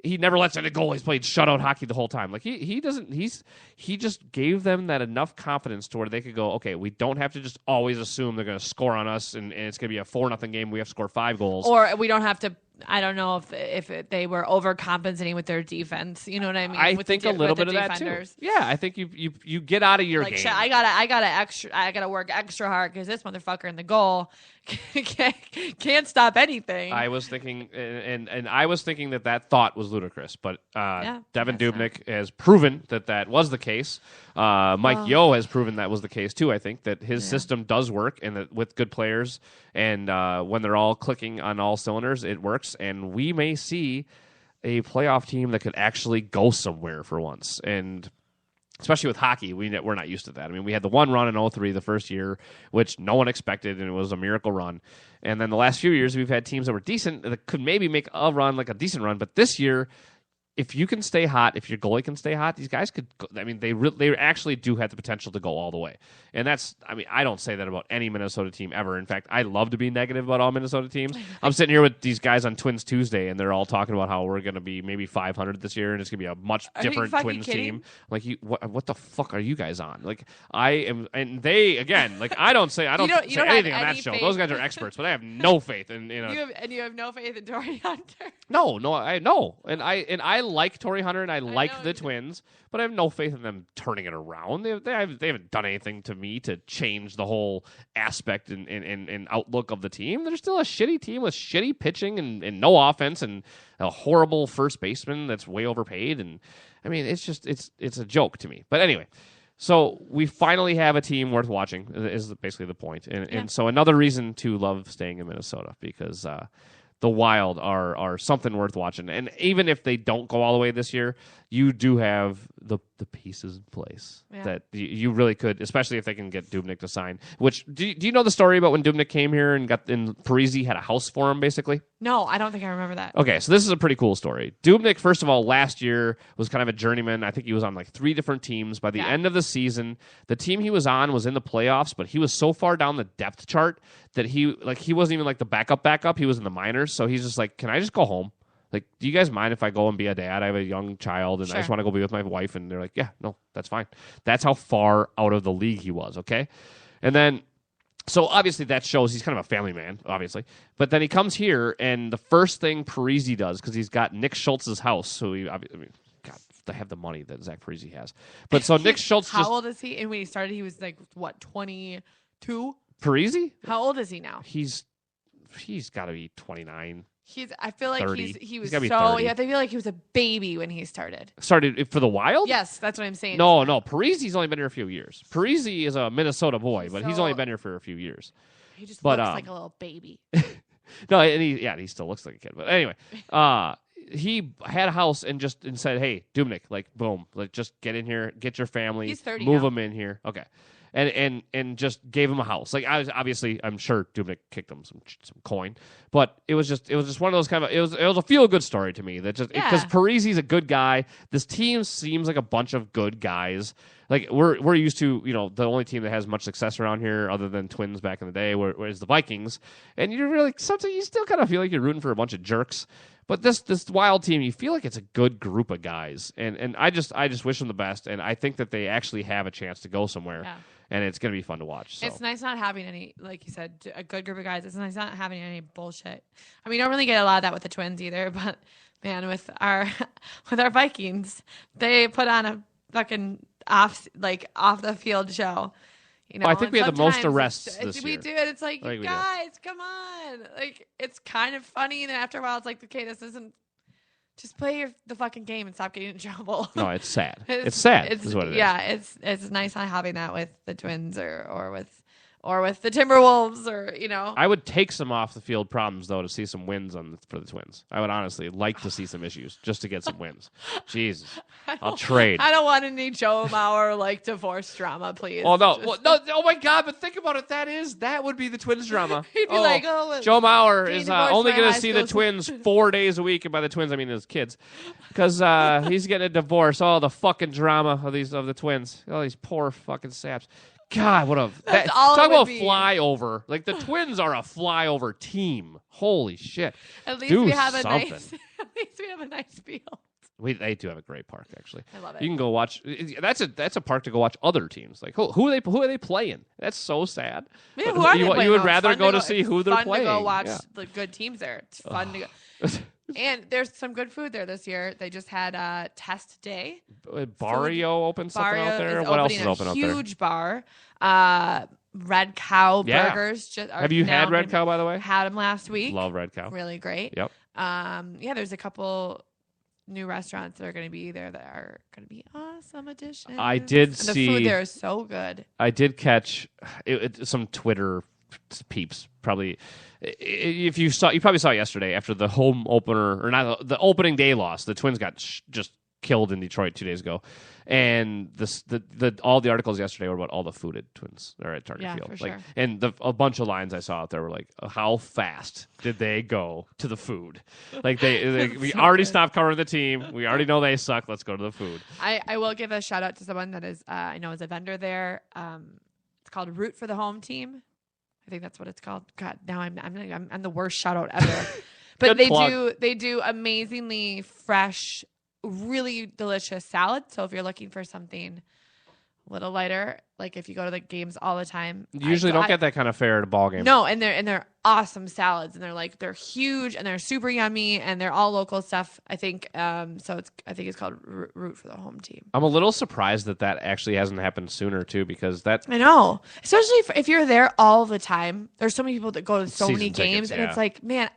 he never lets in a goal. He's played shutout hockey the whole time. Like he just gave them that enough confidence to where they could go, okay, we don't have to just always assume they're going to score on us and it's going to be a 4-0 game. We have to score 5 goals, or we don't have to. I don't know if they were overcompensating with their defense. You know what I mean? I think a little bit of that too. Yeah, I think you get out of your game. I gotta work extra hard because this motherfucker in the goal can't stop anything. I was thinking, and I was thinking that thought was ludicrous, but Devin Dubnyk has proven that was the case. Mike Yeo has proven that was the case too. I think that his system does work, and that with good players, and when they're all clicking on all cylinders, it works. And we may see a playoff team that could actually go somewhere for once. And especially with hockey, we're not used to that. I mean, we had the one run in 2003 the first year, which no one expected, and it was a miracle run. And then the last few years, we've had teams that were decent that could maybe make a run, like a decent run. But this year, if you can stay hot, if your goalie can stay hot, these guys could. I mean, they actually do have the potential to go all the way. And that's. I mean, I don't say that about any Minnesota team ever. In fact, I love to be negative about all Minnesota teams. I'm sitting here with these guys on Twins Tuesday, and they're all talking about how we're going to be maybe 500 this year, and it's going to be a much different Twins team. Like, what the fuck are you guys on? Like, I am, and they again. Like, I don't say anything on that show. Those guys are experts, but I have no faith in. You have no faith in Torii Hunter. No, I know, and I like Torrey Hunter and I like the Twins, but I have no faith in them turning it around. They haven't done anything to me to change the whole aspect and outlook of the team. They're still a shitty team with shitty pitching and no offense and a horrible first baseman that's way overpaid. And I mean, it's a joke to me. But anyway. So we finally have a team worth watching is basically the point. And so another reason to love staying in Minnesota because the Wild are something worth watching. And even if they don't go all the way this year, you do have the pieces in place that you really could, especially if they can get Dubnyk to sign. Which do you know the story about when Dubnyk came here and Parise had a house for him, basically? No, I don't think I remember that. Okay, so this is a pretty cool story. Dubnyk, first of all, last year was kind of a journeyman. I think he was on like 3 different teams. By the end of the season, the team he was on was in the playoffs, but he was so far down the depth chart that he wasn't even like the backup. He was in the minors, so he's just like, can I just go home? Like, do you guys mind if I go and be a dad? I have a young child, and I just want to go be with my wife. And they're like, yeah, no, that's fine. That's how far out of the league he was, okay? And then, so obviously that shows he's kind of a family man, obviously. But then he comes here, and the first thing Parise does, because he's got Nick Schultz's house, so God, they have the money that Zach Parise has. But so Nick Schultz How old is he? And when he started, he was like, what, 22? Parise? How old is he now? He's got to be 29. I feel like 30. he was gotta be so 30. I feel like he was a baby when he started. Started for the Wild? Yes, that's what I'm saying. No, Parise's only been here a few years. Parise is a Minnesota boy, but he's only been here for a few years. He just looks like a little baby. No, and he still looks like a kid. But anyway, he had a house and said, "Hey, Dubnyk, like boom, like just get in here, get your family, he's 30 move now. him in here." Okay. And just gave him a house. Like I'm sure Dubnyk kicked him some coin, but it was just one of those kind of it was a feel good story to me that just because Parise's a good guy. This team seems like a bunch of good guys. Like we're used to, the only team that has much success around here other than Twins back in the day whereas the Vikings, and you're really something you still kind of feel like you're rooting for a bunch of jerks. But this Wild team, you feel like it's a good group of guys, and I just wish them the best, and I think that they actually have a chance to go somewhere. Yeah. And it's going to be fun to watch. So. It's nice not having any, like you said, a good group of guys. It's nice not having any bullshit. I mean, you don't really get a lot of that with the Twins either. But man, with our Vikings, they put on a fucking off the field show. I think we had the most arrests this year. We do it. It's like, you guys, come on. Like, it's kind of funny. And then after a while, it's like, okay, this isn't. Just play the fucking game and stop getting in trouble. No, it's sad. It's sad. Is what it is. Yeah, it's nice not having that with the Twins or with the Timberwolves or I would take some off the field problems though to see some wins for the Twins. I would honestly like to see some issues just to get some wins. Jesus, I'll trade. I don't want any Joe Mauer divorce drama, please. Oh no, no! Oh my God! But think about it. That would be the Twins drama. He'd be Joe Mauer is only going to see the Twins 4 days a week, and by the Twins I mean his kids, because he's getting a divorce. Oh, the fucking drama of the Twins. Oh, these poor fucking saps. God, talk about flyover. Like the Twins are a flyover team. Holy shit! At least we have a nice field. They do have a great park, actually. I love it. You can go watch. That's a park to go watch other teams. Like who are they playing? That's so sad. Yeah, who are they playing? You would rather go to see who they're playing. It's fun to go watch the good teams there. It's fun to go. And there's some good food there this year. They just had a test day. Barrio opened something out there. What else is open out there? Huge bar. Red Cow burgers. Have you had Red Cow, by the way? Had them last week. Love Red Cow. Really great. Yep. There's a couple new restaurants that are going to be there that are going to be awesome additions. I did see. The food there is so good. I did catch some Twitter peeps probably. If you probably saw yesterday after the home opener or not the opening day loss, the Twins got just killed in Detroit 2 days ago, and all the articles yesterday were about all the food at Twins or at Target Field. For sure. And a bunch of lines I saw out there were like, how fast did they go to the food? Like we already stopped covering the team. We already know they suck. Let's go to the food. I will give a shout out to someone that is I know is a vendor there. It's called Root for the Home Team. I think that's what it's called. God, now I'm the worst shout out ever. But they do amazingly fresh, really delicious salad. So if you're looking for something a little lighter. Like if you go to the games all the time, You usually don't get that kind of fare at a ball game. No, and they're awesome salads, and they're huge and they're super yummy, and they're all local stuff. I think so. I think it's called Root for the Home Team. I'm a little surprised that actually hasn't happened sooner too, because I know, especially if you're there all the time. There's so many people that go to so many games, and it's like, man,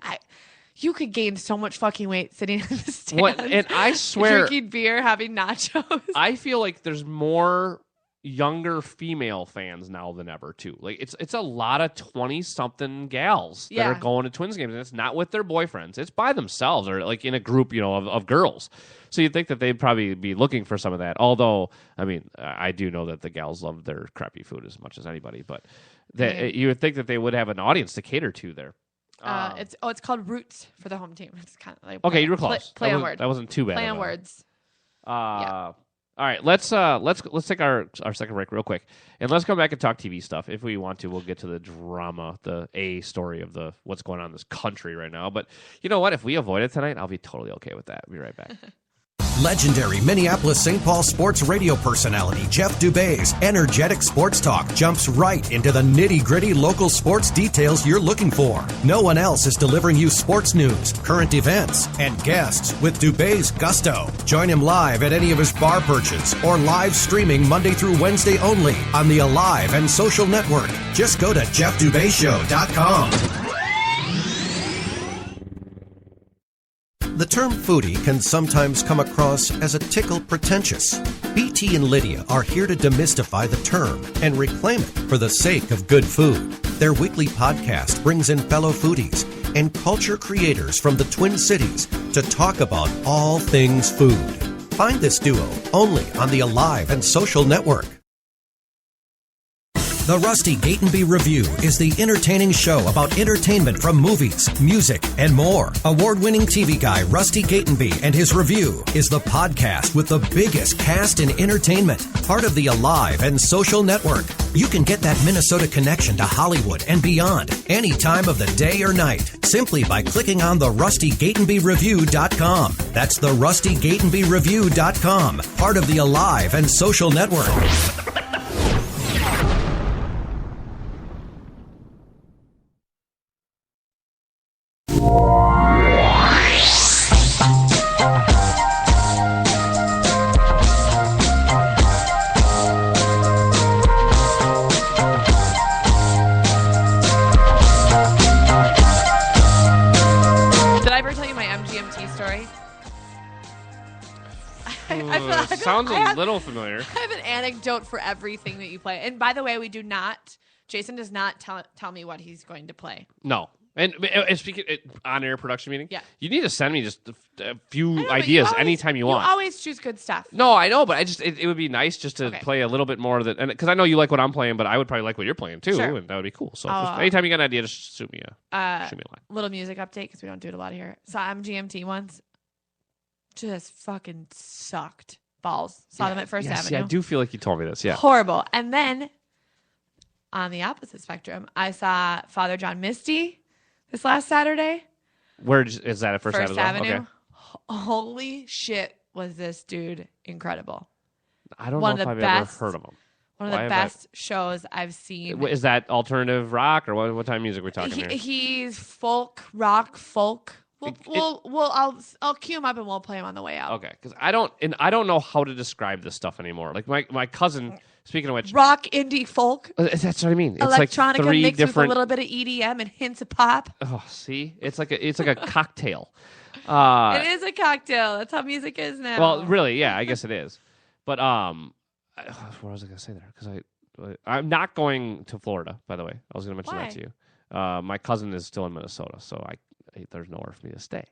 you could gain so much fucking weight sitting in the stands. And I swear, drinking beer, having nachos. I feel like there's more younger female fans now than ever too. Like it's a lot of 20-something gals that are going to Twins games, and it's not with their boyfriends. It's by themselves or like in a group, of girls. So you'd think that they'd probably be looking for some of that. Although, I mean, I do know that the gals love their crappy food as much as anybody, but you would think that they would have an audience to cater to there. It's called Roots for the Home Team. It's kind of like okay, you were close. Play on words. That wasn't too bad. Play on words. All right, let's take our second break real quick, and let's come back and talk TV stuff if we want to. We'll get to the drama, the story of what's going on in this country right now. But you know what? If we avoid it tonight, I'll be totally okay with that. I'll be right back. Legendary Minneapolis-St. Paul sports radio personality Jeff Dubé's energetic sports talk jumps right into the nitty-gritty local sports details you're looking for. No one else is delivering you sports news, current events, and guests with Dubé's gusto. Join him live at any of his bar perches or live streaming Monday through Wednesday only on the Alive and Social Network. Just go to JeffDubéShow.com. The term foodie can sometimes come across as a tickle pretentious. BT and Lydia are here to demystify the term and reclaim it for the sake of good food. Their weekly podcast brings in fellow foodies and culture creators from the Twin Cities to talk about all things food. Find this duo only on the Alive and Social Network. The Rusty Gatenby Review is the entertaining show about entertainment from movies, music, and more. Award-winning TV guy Rusty Gatenby and his review is the podcast with the biggest cast in entertainment, part of the Alive and Social Network. You can get that Minnesota connection to Hollywood and beyond any time of the day or night simply by clicking on the RustyGatenbyReview.com. That's the RustyGatenbyReview.com, part of the Alive and Social Network. Sounds a little familiar. I have an anecdote for everything that you play. And by the way, Jason does not tell me what he's going to play. No. And speaking on-air production meeting, yeah, you need to send me just a few ideas anytime you want. You always choose good stuff. No, I know, but it would be nice just to play a little bit more of that, and because I know you like what I'm playing, but I would probably like what you're playing too, and that would be cool. So anytime you got an idea, just shoot me a line. Little music update because we don't do it a lot here. Saw MGMT once, just fucking sucked balls. Saw them at First Avenue. Yeah, I do feel like you told me this. Yeah, horrible. And then on the opposite spectrum, I saw Father John Misty this last Saturday. Where is that at First Avenue? Okay. Holy shit, was this dude incredible. I don't know if I've ever heard of him. One of the best shows I've seen. Is that alternative rock, or what type of music we're talking here? He's rock, folk. I'll cue him up and we'll play him on the way out. Okay, because I don't know how to describe this stuff anymore. Like my cousin, speaking of which, rock, indie, folk. That's what I mean. It's electronica like three mixed different with a little bit of EDM and hints of pop. Oh, see, it's like a cocktail. It is a cocktail. That's how music is now. Well, really, yeah, I guess it is. But what was I going to say there? Because I'm not going to Florida. By the way, I was going to mention that to you. My cousin is still in Minnesota, so there's nowhere for me to stay.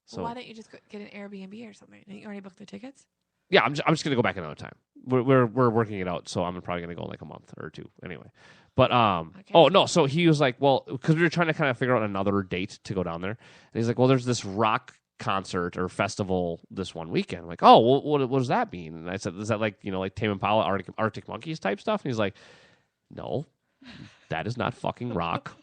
So why don't you just get an Airbnb or something? Didn't you already book the tickets? Yeah, I'm just gonna go back another time. We're working it out, so I'm probably gonna go in like a month or two anyway. But okay. Oh no, so he was like, well, because we were trying to kind of figure out another date to go down there, and he's like, well, there's this rock concert or festival this one weekend. I'm like, oh, well, what does that mean? And I said, is that like like Tame Impala, Arctic Monkeys type stuff? And he's like, no, that is not fucking rock.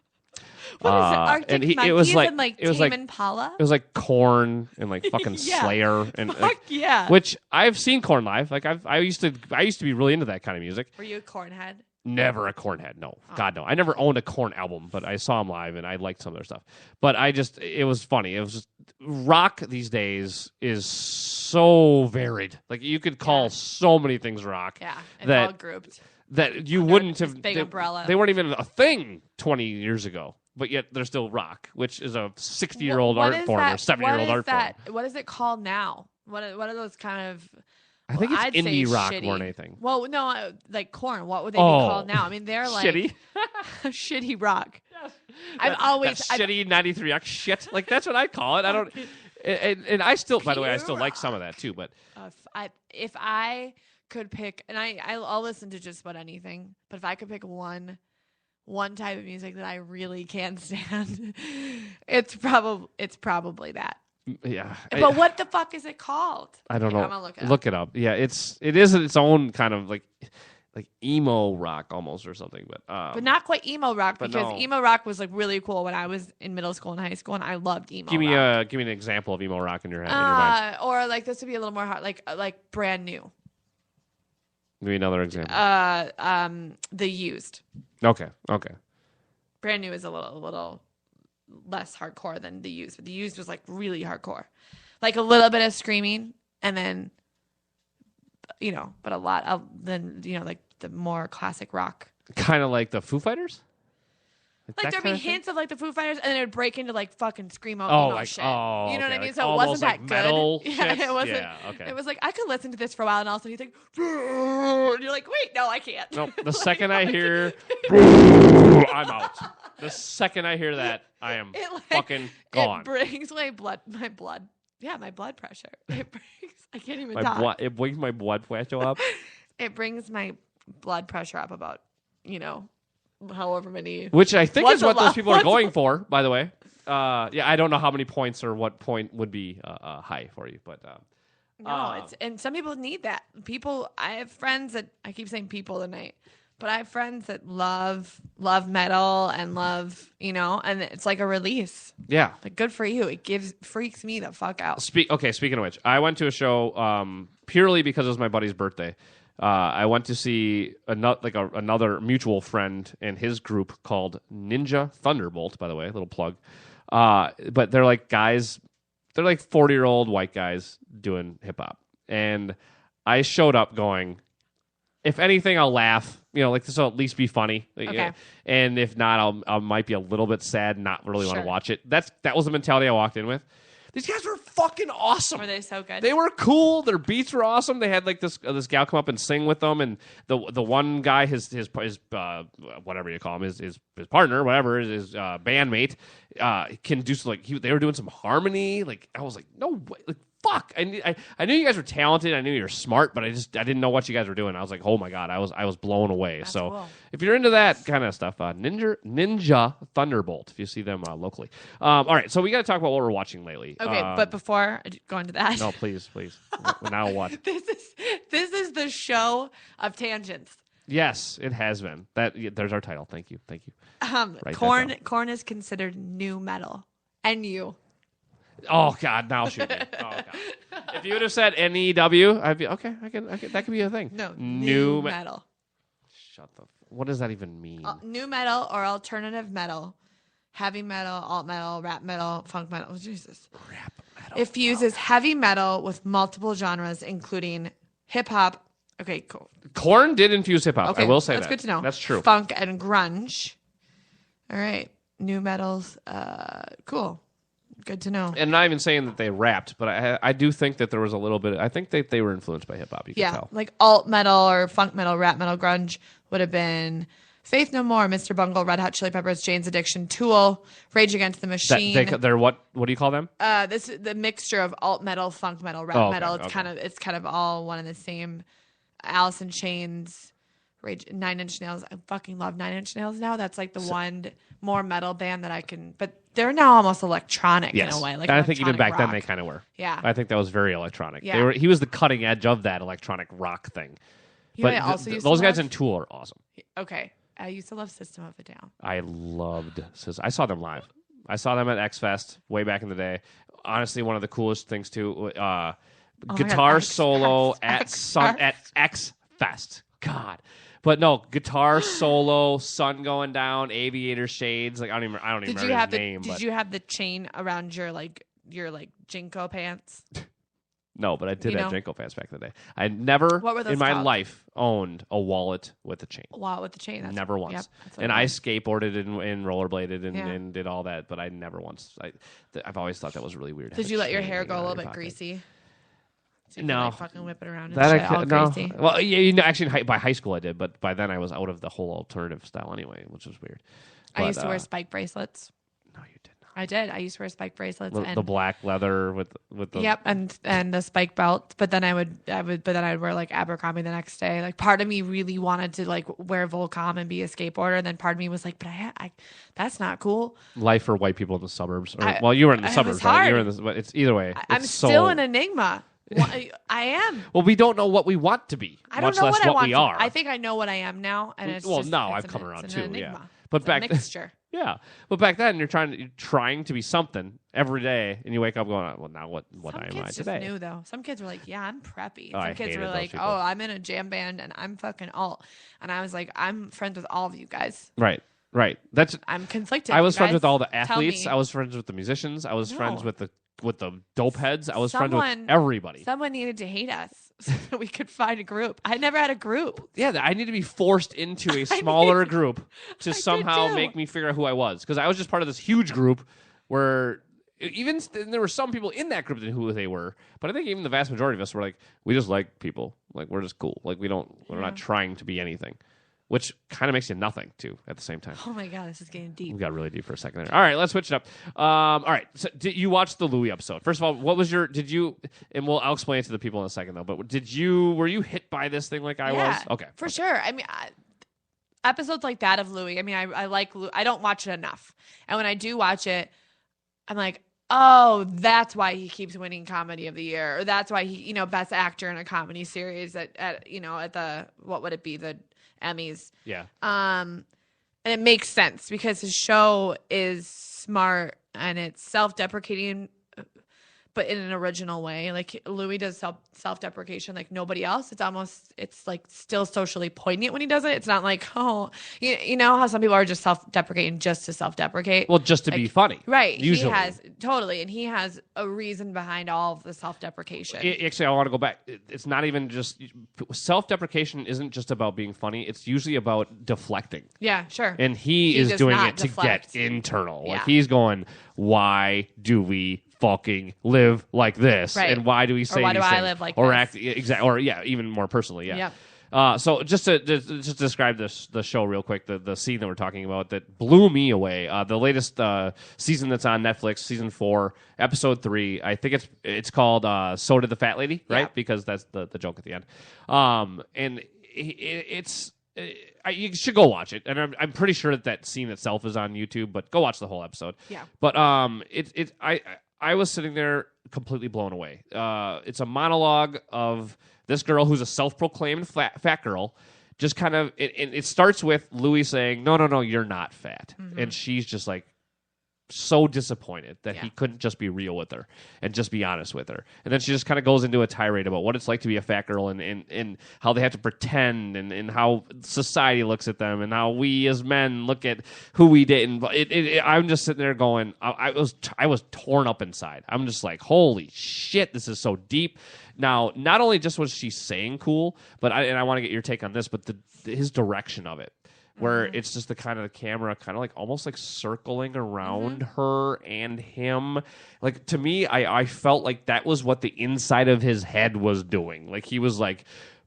What is it? Arctic and Monkeys it was like and like it was Tame like Impala? it was like Korn and like fucking Yeah. Slayer and Fuck like, yeah. which I've seen Korn live. Like I used to be really into that kind of music. Were you a Cornhead? Never a Korn head. No, God no. I never owned a Korn album, but I saw them live and I liked some of their stuff. But it was funny. It was just rock these days is so varied. Like you could call so many things rock. Yeah, it's that all grouped. that you Under wouldn't this have. big umbrella. They weren't even a thing 20 years ago, but yet they're still rock, which is a 60-year-old What art is form or that- 70-year-old art form. What is it called now? What are those kind of? I think it's I'd say indie rock shitty. more than anything. Well, no, like Korn. What would they be called now? I mean, they're like Shitty. shitty rock. Yes. I've always that shitty 93 rock shit. Like that's what I call it. I don't. And I still, by the way, I still like some of that too. But if I could pick, and I'll listen to just about anything, but if I could pick one type of music that I really can't stand, it's probably that. yeah. But what the fuck is it called? I don't know. I'm gonna look it up. Yeah, it is its own kind of like emo rock almost or something. But not quite emo rock, but because no. emo rock was like really cool when I was in middle school and high school, and I loved emo rock. Give me an example of emo rock in your head. In your mind. Or like this would be a little more hard, like Brand New. Give me another example. The Used. Okay. Brand New is a little less hardcore than The Used, but The Used was like really hardcore, like a little bit of screaming, and then but a lot of then like the more classic rock. Kind of like the Foo Fighters. Like there'd be hints of like the Foo Fighters, and then it would break into like fucking screamo emo shit. Oh, you know what I mean? like So it almost wasn't that like good. metal Yeah, shit? it wasn't. Yeah, okay. It was like I could listen to this for a while, and all of a sudden he's like, and you're like, wait, no, I can't. Nope. The second I hear, I'm out. The second I hear that, I am fucking gone. It brings my blood pressure. It brings. I can't even My talk. blood. It brings my blood pressure up. It brings my blood pressure up about however many. Which I think is what those people are what's going for, by the way. Yeah, I don't know how many points or what point would be high for you, but No, and some people need that. I have friends that I keep saying people tonight, but I have friends that love metal and love, and it's like a release. yeah. Like good for you. It freaks me the fuck out. Speaking of which, I went to a show purely because it was my buddy's birthday. I went to see another mutual friend and his group called Ninja Thunderbolt, by the way, little plug. But they're like guys, they're like 40-year-old white guys doing hip hop. And I showed up going, if anything, I'll laugh. Like this will at least be funny. Okay. And if not, I might be a little bit sad, not really want Sure. to watch it. That was the mentality I walked in with. These guys were fucking awesome. Were they so good? They were cool. Their beats were awesome. They had like this gal come up and sing with them, and the one guy, his whatever you call him, his partner, whatever, his bandmate, can do some, they were doing some harmony. Like I was like, no way, like fuck. I knew you guys were talented. I knew you were smart, but I didn't know what you guys were doing. I was like, oh my god, I was blown away. That's so cool. if you're into that kind of stuff, Ninja Thunderbolt, if you see them locally. All right, so we got to talk about what we're watching lately. Okay, but before I go into that, No, please. Now what? this is the show of tangents. Yes, it has been. There's our title. Thank you. Write that down. Corn is considered new metal, and you. Oh God, now shoot me. Oh God. If you would have said NEW, I'd be okay. I can. That could be a thing. No, new metal. Shut the. What does that even mean? New metal or alternative metal, heavy metal, alt metal, rap metal, funk metal. Oh, Jesus. Rap metal. It fuses heavy metal with multiple genres, including hip hop. Okay, cool. Korn did infuse hip hop. Okay, I will say that's that. good to know. That's true. Funk and grunge. All right, new metals. Cool. Good to know. And not even saying that they rapped, but I do think that there was a little bit. I think they were influenced by hip hop. You can tell. Like alt metal or funk metal, rap metal, grunge would have been Faith No More, Mr. Bungle, Red Hot Chili Peppers, Jane's Addiction, Tool, Rage Against the Machine. They're what? What do you call them? This is the mixture of alt metal, funk metal, rap metal. It's kind of all one and the same. Alice in Chains, Rage, 9 Inch Nails. I fucking love 9 Inch Nails now. That's like the one more metal band that I can. But they're now almost electronic in a way. Like I think even back then rock. they kind of were. Yeah. I think that was very electronic. Yeah. He was the cutting edge of that electronic rock thing. You know But what I also used to those guys love? in Tool are awesome. Okay. I used to love System of a Down. I loved System. I saw them live. I saw them at X Fest way back in the day. Honestly, one of the coolest things too. Guitar solo at X Fest. God. But no, guitar solo, sun going down, aviator shades. Like I don't even remember his name. Did you have the chain around your Jinko pants? No, but I did have Jinko pants back in the day. I never in my life owned a wallet with a chain. A wallet with a chain. That's never once. Yep, and I skateboarded and rollerbladed and did all that, but I never once. I've always thought that was really weird. Did you let your hair go a little bit greasy? So no, fucking whip it around and shit, all crazy. Well, yeah, actually, by high school I did, but by then I was out of the whole alternative style anyway, which was weird. I used to wear spike bracelets. No, you did not. I did. I used to wear spike bracelets. The black leather with the. Yep, and the spike belt. But then I'd wear like Abercrombie the next day. Like part of me really wanted to like wear Volcom and be a skateboarder, and then part of me was like, but I that's not cool. Life for white people in the suburbs. You were in the suburbs, right? You were in this, but it's either way. I'm still an enigma. I am. Well, we don't know what we want to be. I don't much know less what we are. I think I know what I am now, and it's now I've come around too. Enigma. Yeah, but back a mixture. Yeah, but back then you're trying to be something every day, and you wake up going, well, now what am I today? Some kids just knew though. Some kids were like, yeah, I'm preppy. Oh, some kids were like, oh, I'm in a jam band and I'm fucking alt, and I was like, I'm friends with all of you guys. Right. I'm conflicted. I was friends with all the athletes. I was friends with the musicians. I was friends with the dope heads. I was friends with everybody. Someone needed to hate us so that we could find a group. I never had a group. Yeah, I need to be forced into a smaller group to somehow make me figure out who I was. Because I was just part of this huge group where even there were some people in that group that knew who they were. But I think even the vast majority of us were like, we just like people. Like, we're just cool. Like, we're not trying to be anything. Which kind of makes you nothing, too, at the same time. Oh, my God, this is getting deep. We got really deep for a second there. All right, let's switch it up. All right, so did you watch the Louis episode? First of all, what was and I'll explain it to the people in a second, though, but were you hit by this thing like I was? Okay. For sure. I mean, episodes like that of Louis, I mean, I like Louis. I don't watch it enough. And when I do watch it, I'm like, oh, that's why he keeps winning Comedy of the Year. Or that's why he, Best Actor in a Comedy Series at the, what would it be, the Emmys. Yeah. And it makes sense because his show is smart and it's self-deprecating, but in an original way. Like Louis does self-deprecation like nobody else. It's like still socially poignant when he does it. It's not like, oh, you know how some people are just self-deprecating just to self-deprecate. Well, just to be funny. Right. Usually. He has totally. And he has a reason behind all of the self-deprecation. Actually, I want to go back. It's not even just self-deprecation isn't just about being funny. It's usually about deflecting. Yeah, sure. And he is doing it to get internal. Yeah. Like he's going, why do we fucking live like this, right. And why do we say or why do I live like this? Act exactly, or even more personally, yeah. So just to describe the show real quick, the scene that we're talking about that blew me away. The latest season that's on Netflix, season 4, episode 3. I think it's called "So Did the Fat Lady," right? Yeah. Because that's the joke at the end. And it's. You should go watch it, and I'm pretty sure that scene itself is on YouTube. But go watch the whole episode. Yeah. But I was sitting there completely blown away. It's a monologue of this girl who's a self-proclaimed fat girl. Just kind of, it starts with Louis saying, no, you're not fat. Mm-hmm. And she's just like so disappointed that he couldn't just be real with her and just be honest with her. And then she just kind of goes into a tirade about what it's like to be a fat girl and how they have to pretend and how society looks at them and how we as men look at who we did. And I'm just sitting there going, I was torn up inside. I'm just like, holy shit, this is so deep. Now, not only just was she saying cool, but I want to get your take on this, but his direction of it. Where it's just the kind of the camera kind of like almost like circling around her and him. Like to me, I felt like that was what the inside of his head was doing. Like he was like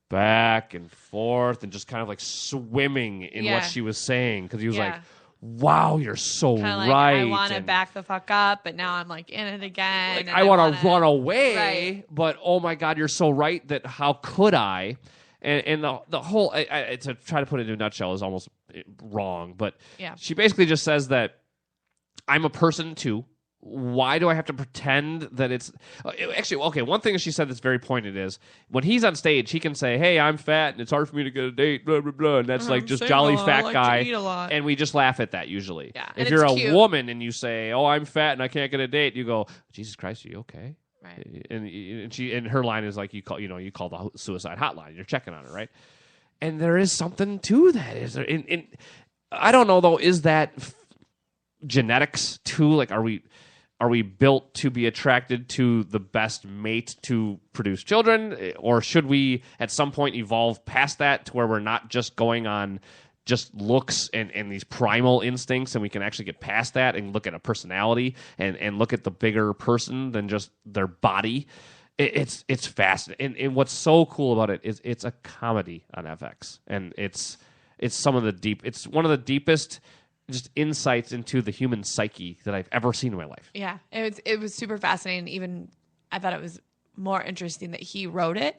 back and forth and just kind of like swimming in what she was saying. Because he was like, wow, you're so kinda right. Like, I want to back the fuck up, but now I'm like in it again. Like, I want to run away, but oh my God, you're so right that how could I? And the whole, to try to put it in a nutshell is almost wrong, but she basically just says that I'm a person too why do I have to pretend that it's actually okay? One thing she said that's very pointed is when he's on stage, he can say, "Hey, I'm fat and it's hard for me to get a date," blah blah blah, and that's like just jolly fat guy, and we just laugh at that usually. Yeah, if you're a woman and you say, "Oh, I'm fat and I can't get a date," you go, "Jesus Christ, are you okay?" Right. And her line is like, you call the suicide hotline. You're checking on her, right? And there is something to that. Is there? I don't know though. Is that genetics too? Like, are we built to be attracted to the best mate to produce children, or should we at some point evolve past that to where we're not just going on just looks and these primal instincts, and we can actually get past that and look at a personality and look at the bigger person than just their body? It's fascinating. And what's so cool about it is it's a comedy on FX, and it's one of the deepest just insights into the human psyche that I've ever seen in my life. Yeah, it was super fascinating. Even I thought it was more interesting that he wrote it,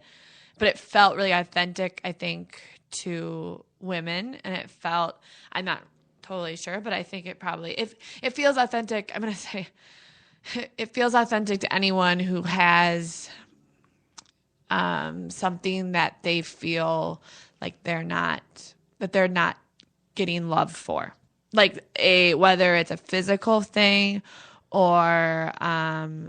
but it felt really authentic, I think, to women, and it felt, I'm not totally sure, but I think it feels authentic. I'm going to say it feels authentic to anyone who has something that they feel like they're not getting love for. Like whether it's a physical thing or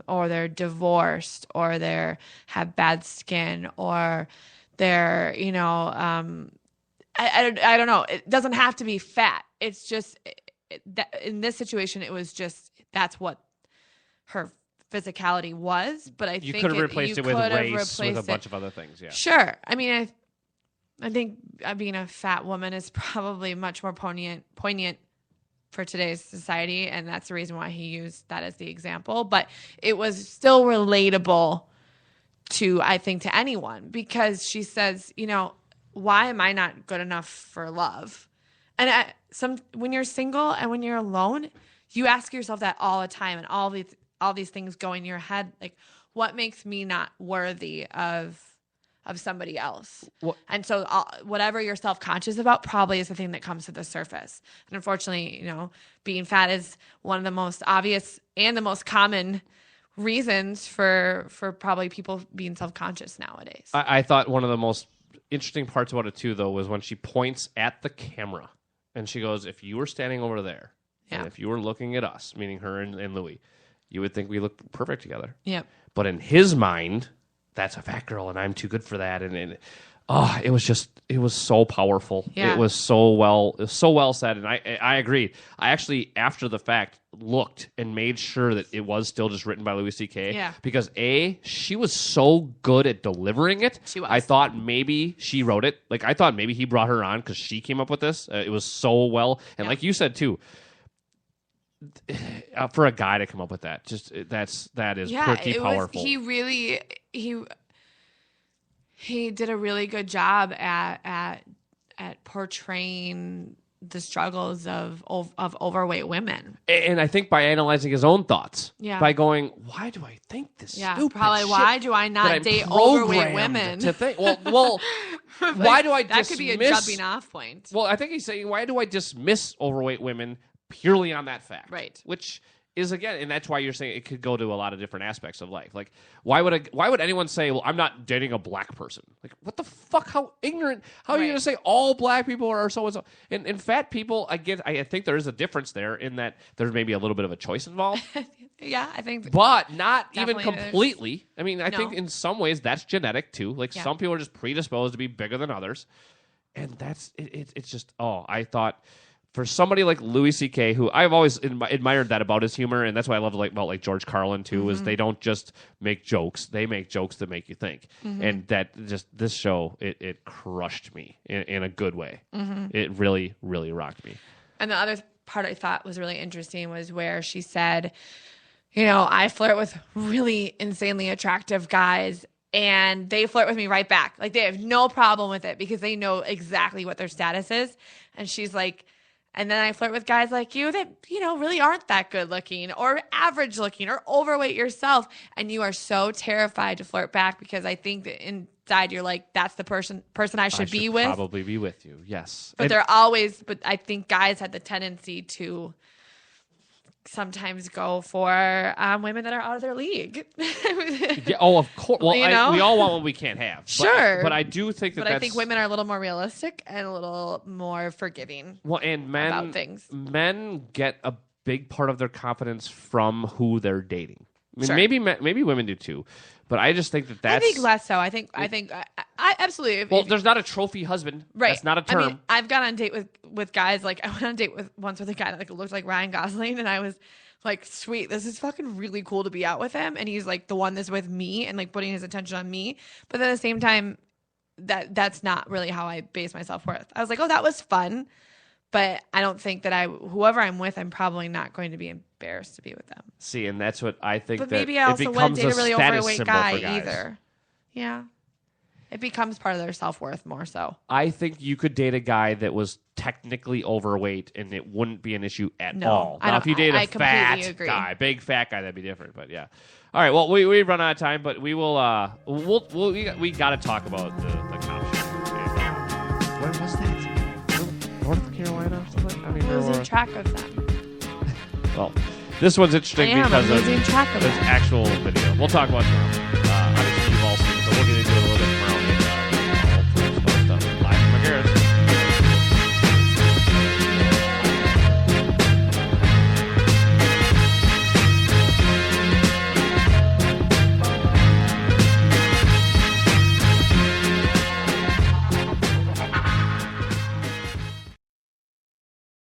they're divorced or they have bad skin or they're, I don't know. It doesn't have to be fat. It's just that in this situation, it was just, that's what her physicality was. But I think you could have replaced it with race, with a bunch of other things. Yeah, sure. I mean, I think being a fat woman is probably much more poignant for today's society, and that's the reason why he used that as the example. But it was still relatable to anyone, because she says, why am I not good enough for love? And when you're single and when you're alone, you ask yourself that all the time, and all these things go in your head, like, what makes me not worthy of somebody else? And so whatever you're self-conscious about probably is the thing that comes to the surface. And unfortunately, being fat is one of the most obvious and the most common reasons for probably people being self-conscious nowadays. I thought one of the most interesting parts about it too, though, was when she points at the camera and she goes, if you were standing over there, and if you were looking at us, meaning her and Louis, you would think we looked perfect together. Yeah. But in his mind, that's a fat girl and I'm too good for that. And it was so powerful. Yeah. It was so well said. And I agreed. I actually, after the fact, looked and made sure that it was still just written by Louis C.K. Yeah. Because she was so good at delivering it. She was. I thought maybe she wrote it. Like, I thought maybe he brought her on because she came up with this. It was so well. And like you said too, for a guy to come up with that, that is pretty powerful. He did a really good job at portraying the struggles of overweight women. And I think by analyzing his own thoughts, by going, why do I think this stupid probably shit why do I not date overweight women? To think, well why do I that could be a jumping off point. Well, I think he's saying, why do I dismiss overweight women purely on that fact? Right. Which is, again, and that's why you're saying it could go to a lot of different aspects of life. Like, why would anyone say, well, I'm not dating a black person? Like, what the fuck? How ignorant? How are you going to say all black people are so-and-so? And fat people, I think there is a difference there in that there's maybe a little bit of a choice involved. Yeah, I think. But not even completely. I mean, I think in some ways that's genetic, too. Like, some people are just predisposed to be bigger than others. And that's, it's just, I thought, for somebody like Louis C.K., who I've always admired that about his humor, and that's why I love about George Carlin too, is they don't just make jokes; they make jokes that make you think. And that just this show, it crushed me in a good way. It really, really rocked me. And the other part I thought was really interesting was where she said, I flirt with really insanely attractive guys, and they flirt with me right back. Like, they have no problem with it because they know exactly what their status is. And she's like, and then I flirt with guys like you that, really aren't that good looking or average looking or overweight yourself. And you are so terrified to flirt back because I think that inside you're like, that's the person I should be with. Probably be with you. Yes. But I think guys had the tendency to sometimes go for women that are out of their league. Yeah, of course. Well, we all want what we can't have. Sure. But I do think that I think women are a little more realistic and a little more forgiving. Well, and about things. Men get a big part of their confidence from who they're dating. I mean, Sure. maybe women do too, but I just think that's. I think less so. I think I absolutely. Well, there's not a trophy husband. Right. That's not a term. I mean, I've gone on a date with guys. Like I went on a date once with a guy that like looked like Ryan Gosling, and I was like, sweet, this is fucking really cool to be out with him, and he's like the one that's with me and like putting his attention on me. But at the same time, that's not really how I base my self-worth. I was like, oh, that was fun. But I don't think that whoever I'm with, I'm probably not going to be embarrassed to be with them. See, and that's what I think. But that maybe I also wouldn't date a really overweight guy guys. either. Yeah. It becomes part of their self-worth more so. I think you could date a guy that was technically overweight and it wouldn't be an issue at all. Now, if you date a fat guy, big fat guy, that'd be different. But yeah. All right, well, we run out of time, but we will, we got to talk about the cop show. Where was that? North Carolina or something? I mean, losing track of them. Well, this one's interesting because of this actual video. We'll talk about it tomorrow.